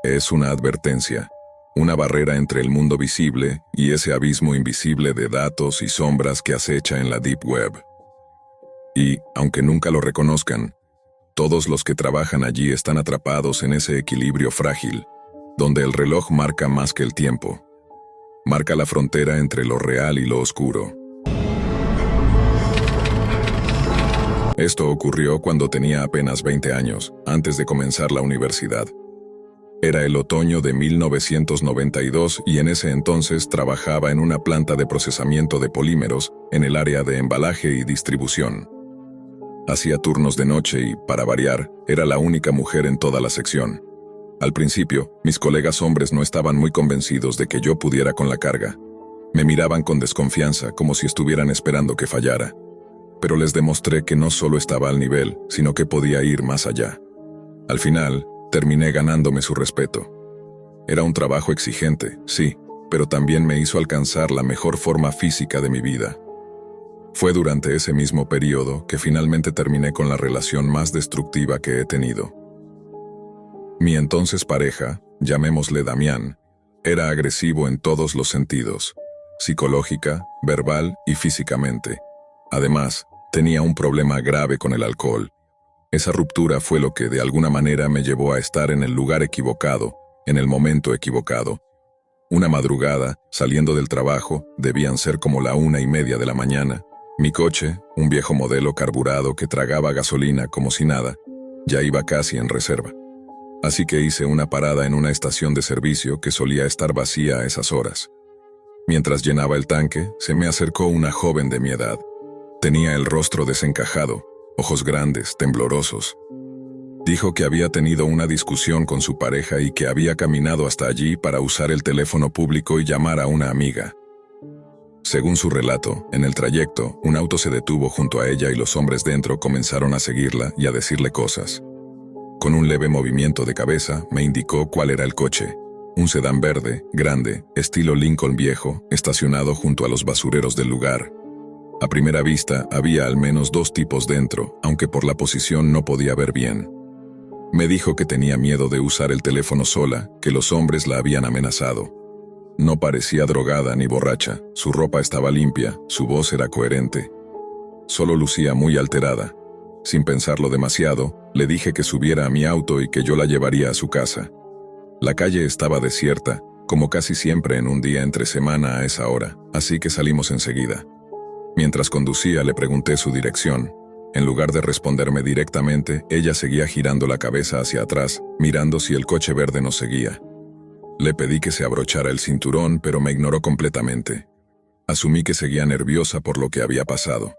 es una advertencia, una barrera entre el mundo visible y ese abismo invisible de datos y sombras que acecha en la Deep Web. Y, aunque nunca lo reconozcan, todos los que trabajan allí están atrapados en ese equilibrio frágil, donde el reloj marca más que el tiempo. Marca la frontera entre lo real y lo oscuro. Esto ocurrió cuando tenía apenas 20 años, antes de comenzar la universidad. Era el otoño de 1992 y en ese entonces trabajaba en una planta de procesamiento de polímeros en el área de embalaje y distribución. Hacía turnos de noche y, para variar, era la única mujer en toda la sección. Al principio, mis colegas hombres no estaban muy convencidos de que yo pudiera con la carga. Me miraban con desconfianza, como si estuvieran esperando que fallara. Pero les demostré que no solo estaba al nivel, sino que podía ir más allá. Al final, terminé ganándome su respeto. Era un trabajo exigente, sí, pero también me hizo alcanzar la mejor forma física de mi vida. Fue durante ese mismo periodo que finalmente terminé con la relación más destructiva que he tenido. Mi entonces pareja, llamémosle Damián, era agresivo en todos los sentidos, psicológica, verbal y físicamente. Además, tenía un problema grave con el alcohol. Esa ruptura fue lo que de alguna manera me llevó a estar en el lugar equivocado, en el momento equivocado. Una madrugada, saliendo del trabajo, debían ser como la 1:30 de la mañana. Mi coche, un viejo modelo carburado que tragaba gasolina como si nada, ya iba casi en reserva. Así que hice una parada en una estación de servicio que solía estar vacía a esas horas. Mientras llenaba el tanque, se me acercó una joven de mi edad. Tenía el rostro desencajado, ojos grandes, temblorosos. Dijo que había tenido una discusión con su pareja y que había caminado hasta allí para usar el teléfono público y llamar a una amiga. Según su relato, en el trayecto, un auto se detuvo junto a ella y los hombres dentro comenzaron a seguirla y a decirle cosas. Con un leve movimiento de cabeza, me indicó cuál era el coche. Un sedán verde, grande, estilo Lincoln viejo, estacionado junto a los basureros del lugar. A primera vista, había al menos 2 tipos dentro, aunque por la posición no podía ver bien. Me dijo que tenía miedo de usar el teléfono sola, que los hombres la habían amenazado. No parecía drogada ni borracha, su ropa estaba limpia, su voz era coherente. Solo lucía muy alterada. Sin pensarlo demasiado, le dije que subiera a mi auto y que yo la llevaría a su casa. La calle estaba desierta, como casi siempre en un día entre semana a esa hora, así que salimos enseguida. Mientras conducía le pregunté su dirección. En lugar de responderme directamente, ella seguía girando la cabeza hacia atrás, mirando si el coche verde nos seguía. Le pedí que se abrochara el cinturón, pero me ignoró completamente. Asumí que seguía nerviosa por lo que había pasado.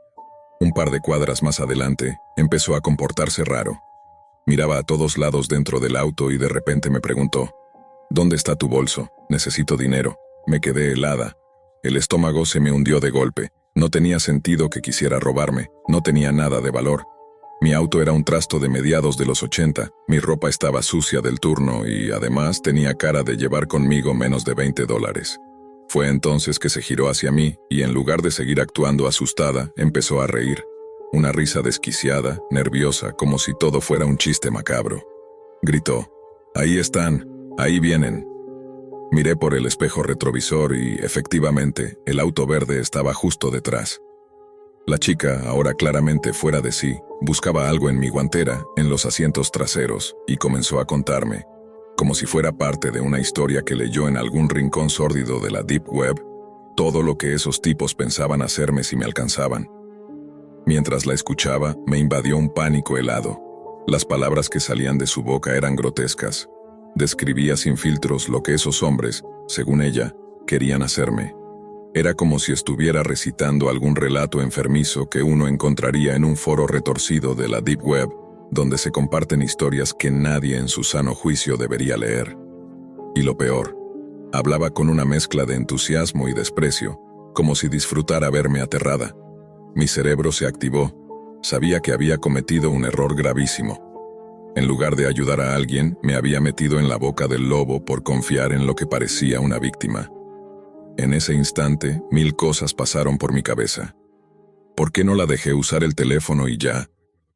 Un par de cuadras más adelante, empezó a comportarse raro. Miraba a todos lados dentro del auto y de repente me preguntó: «¿Dónde está tu bolso? Necesito dinero». Me quedé helada. El estómago se me hundió de golpe. No tenía sentido que quisiera robarme, no tenía nada de valor. Mi auto era un trasto de mediados de los 80, mi ropa estaba sucia del turno y además tenía cara de llevar conmigo menos de $20. Fue entonces que se giró hacia mí y en lugar de seguir actuando asustada, empezó a reír. Una risa desquiciada, nerviosa, como si todo fuera un chiste macabro. Gritó: «Ahí están, ahí vienen». Miré por el espejo retrovisor y, efectivamente, el auto verde estaba justo detrás. La chica, ahora claramente fuera de sí, buscaba algo en mi guantera, en los asientos traseros, y comenzó a contarme, como si fuera parte de una historia que leyó en algún rincón sórdido de la Deep Web, todo lo que esos tipos pensaban hacerme si me alcanzaban. Mientras la escuchaba, me invadió un pánico helado. Las palabras que salían de su boca eran grotescas. Describía sin filtros lo que esos hombres, según ella, querían hacerme. Era como si estuviera recitando algún relato enfermizo que uno encontraría en un foro retorcido de la Deep Web, donde se comparten historias que nadie en su sano juicio debería leer. Y lo peor, hablaba con una mezcla de entusiasmo y desprecio, como si disfrutara verme aterrada. Mi cerebro se activó. Sabía que había cometido un error gravísimo. En lugar de ayudar a alguien, me había metido en la boca del lobo por confiar en lo que parecía una víctima. En ese instante, 1000 cosas pasaron por mi cabeza. ¿Por qué no la dejé usar el teléfono y ya?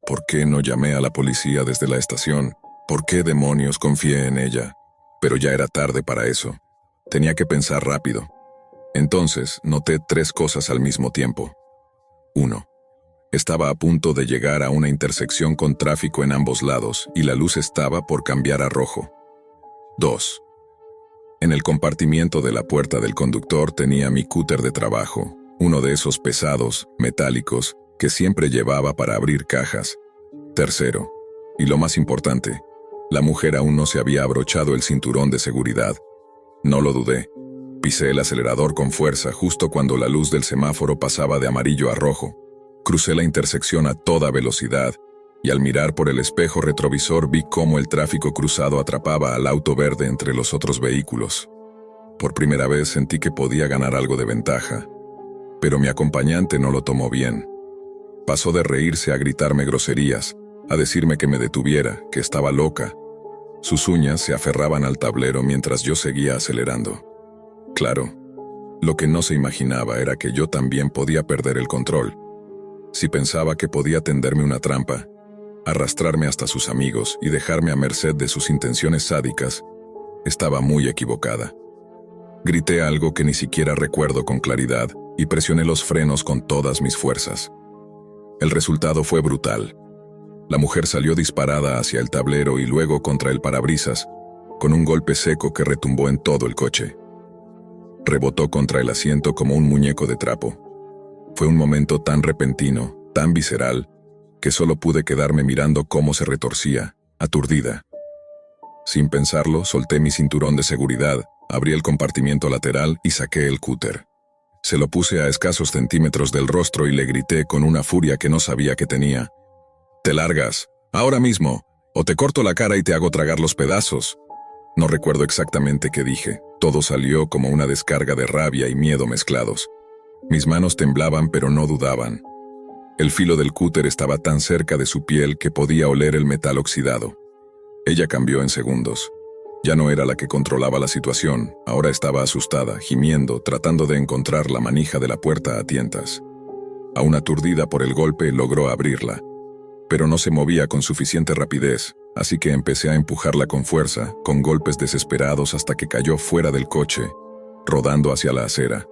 ¿Por qué no llamé a la policía desde la estación? ¿Por qué demonios confié en ella? Pero ya era tarde para eso. Tenía que pensar rápido. Entonces, noté 3 cosas al mismo tiempo. 1. Estaba a punto de llegar a una intersección con tráfico en ambos lados y la luz estaba por cambiar a rojo. 2. En el compartimiento de la puerta del conductor tenía mi cúter de trabajo, uno de esos pesados, metálicos, que siempre llevaba para abrir cajas. 3. Y lo más importante, la mujer aún no se había abrochado el cinturón de seguridad. No lo dudé. Pisé el acelerador con fuerza justo cuando la luz del semáforo pasaba de amarillo a rojo. Crucé la intersección a toda velocidad, y al mirar por el espejo retrovisor vi cómo el tráfico cruzado atrapaba al auto verde entre los otros vehículos. Por primera vez sentí que podía ganar algo de ventaja, pero mi acompañante no lo tomó bien. Pasó de reírse a gritarme groserías, a decirme que me detuviera, que estaba loca. Sus uñas se aferraban al tablero mientras yo seguía acelerando. Claro, lo que no se imaginaba era que yo también podía perder el control. Si pensaba que podía tenderme una trampa, arrastrarme hasta sus amigos y dejarme a merced de sus intenciones sádicas, estaba muy equivocada. Grité algo que ni siquiera recuerdo con claridad y presioné los frenos con todas mis fuerzas. El resultado fue brutal. La mujer salió disparada hacia el tablero y luego contra el parabrisas, con un golpe seco que retumbó en todo el coche. Rebotó contra el asiento como un muñeco de trapo. Fue un momento tan repentino, tan visceral, que solo pude quedarme mirando cómo se retorcía, aturdida. Sin pensarlo, solté mi cinturón de seguridad, abrí el compartimiento lateral y saqué el cúter. Se lo puse a escasos centímetros del rostro y le grité con una furia que no sabía que tenía: «¡Te largas! ¡Ahora mismo! ¡O te corto la cara y te hago tragar los pedazos!». No recuerdo exactamente qué dije. Todo salió como una descarga de rabia y miedo mezclados. Mis manos temblaban pero no dudaban. El filo del cúter estaba tan cerca de su piel que podía oler el metal oxidado. Ella cambió en segundos. Ya no era la que controlaba la situación, ahora estaba asustada, gimiendo, tratando de encontrar la manija de la puerta a tientas. Aún aturdida por el golpe, logró abrirla. Pero no se movía con suficiente rapidez, así que empecé a empujarla con fuerza, con golpes desesperados hasta que cayó fuera del coche, rodando hacia la acera.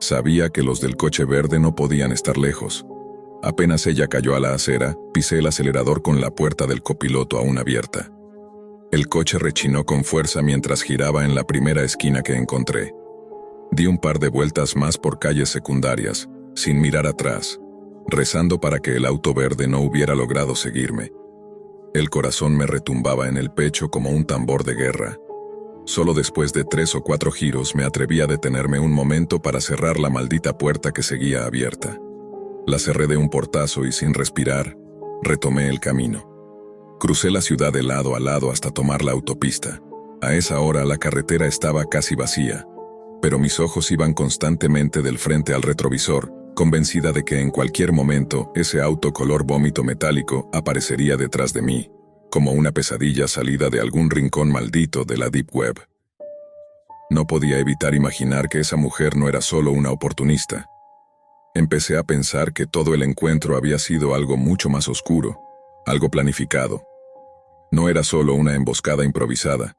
Sabía que los del coche verde no podían estar lejos. Apenas ella cayó a la acera, pisé el acelerador con la puerta del copiloto aún abierta. El coche rechinó con fuerza mientras giraba en la primera esquina que encontré. Di un par de vueltas más por calles secundarias, sin mirar atrás. rezando para que el auto verde no hubiera logrado seguirme. El corazón me retumbaba en el pecho como un tambor de guerra. Solo después de 3 o 4 giros me atreví a detenerme un momento para cerrar la maldita puerta que seguía abierta. La cerré de un portazo y sin respirar, retomé el camino. Crucé la ciudad de lado a lado hasta tomar la autopista. A esa hora la carretera estaba casi vacía, pero mis ojos iban constantemente del frente al retrovisor, convencida de que en cualquier momento ese auto color vómito metálico aparecería detrás de mí, como una pesadilla salida de algún rincón maldito de la Deep Web. No podía evitar imaginar que esa mujer no era solo una oportunista. Empecé a pensar que todo el encuentro había sido algo mucho más oscuro, algo planificado. No era solo una emboscada improvisada.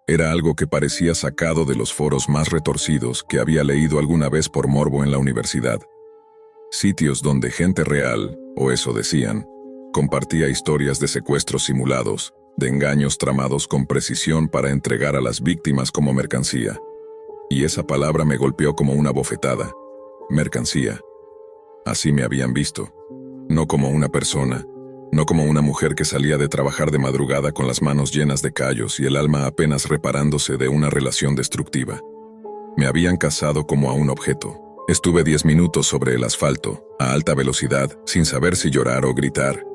Era algo que parecía sacado de los foros más retorcidos que había leído alguna vez por morbo en la universidad. Sitios donde gente real, o eso decían, compartía historias de secuestros simulados, de engaños tramados con precisión para entregar a las víctimas como mercancía. Y esa palabra me golpeó como una bofetada. Mercancía. Así me habían visto. No como una persona, no como una mujer que salía de trabajar de madrugada con las manos llenas de callos y el alma apenas reparándose de una relación destructiva. Me habían cazado como a un objeto. Estuve 10 minutos sobre el asfalto, a alta velocidad, sin saber si llorar o gritar.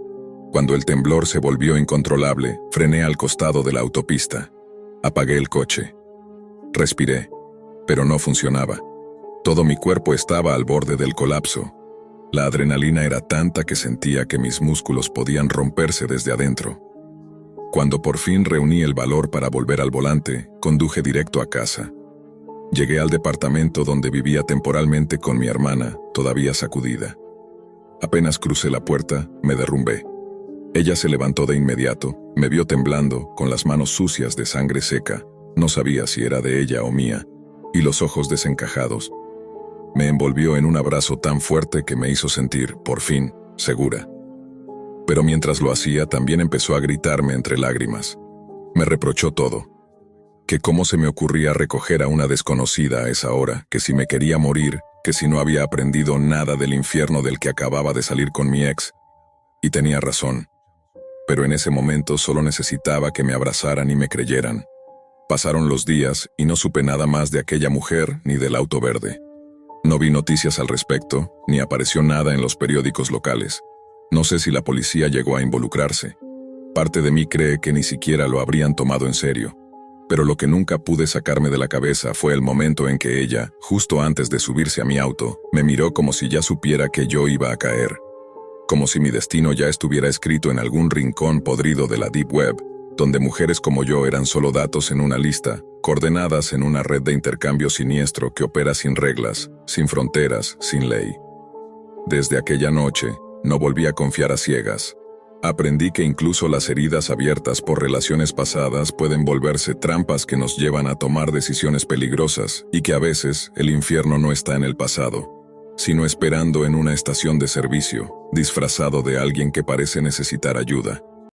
Cuando el temblor se volvió incontrolable, frené al costado de la autopista. Apagué el coche. Respiré, pero no funcionaba. Todo mi cuerpo estaba al borde del colapso. La adrenalina era tanta que sentía que mis músculos podían romperse desde adentro. Cuando por fin reuní el valor para volver al volante, conduje directo a casa. Llegué al departamento donde vivía temporalmente con mi hermana, todavía sacudida. Apenas crucé la puerta, me derrumbé. Ella se levantó de inmediato, me vio temblando, con las manos sucias de sangre seca, no sabía si era de ella o mía, y los ojos desencajados. Me envolvió en un abrazo tan fuerte que me hizo sentir, por fin, segura. Pero mientras lo hacía, también empezó a gritarme entre lágrimas. Me reprochó todo. Que cómo se me ocurría recoger a una desconocida a esa hora, que si me quería morir, que si no había aprendido nada del infierno del que acababa de salir con mi ex. Y tenía razón. Pero en ese momento solo necesitaba que me abrazaran y me creyeran. Pasaron los días y no supe nada más de aquella mujer ni del auto verde. No vi noticias al respecto, ni apareció nada en los periódicos locales. No sé si la policía llegó a involucrarse. Parte de mí cree que ni siquiera lo habrían tomado en serio. Pero lo que nunca pude sacarme de la cabeza fue el momento en que ella, justo antes de subirse a mi auto, me miró como si ya supiera que yo iba a caer. Como si mi destino ya estuviera escrito en algún rincón podrido de la Deep Web, donde mujeres como yo eran solo datos en una lista, coordenadas en una red de intercambio siniestro que opera sin reglas, sin fronteras, sin ley. Desde aquella noche, no volví a confiar a ciegas. Aprendí que incluso las heridas abiertas por relaciones pasadas pueden volverse trampas que nos llevan a tomar decisiones peligrosas y que a veces el infierno no está en el pasado, sino esperando en una estación de servicio, disfrazado de alguien que parece necesitar ayuda.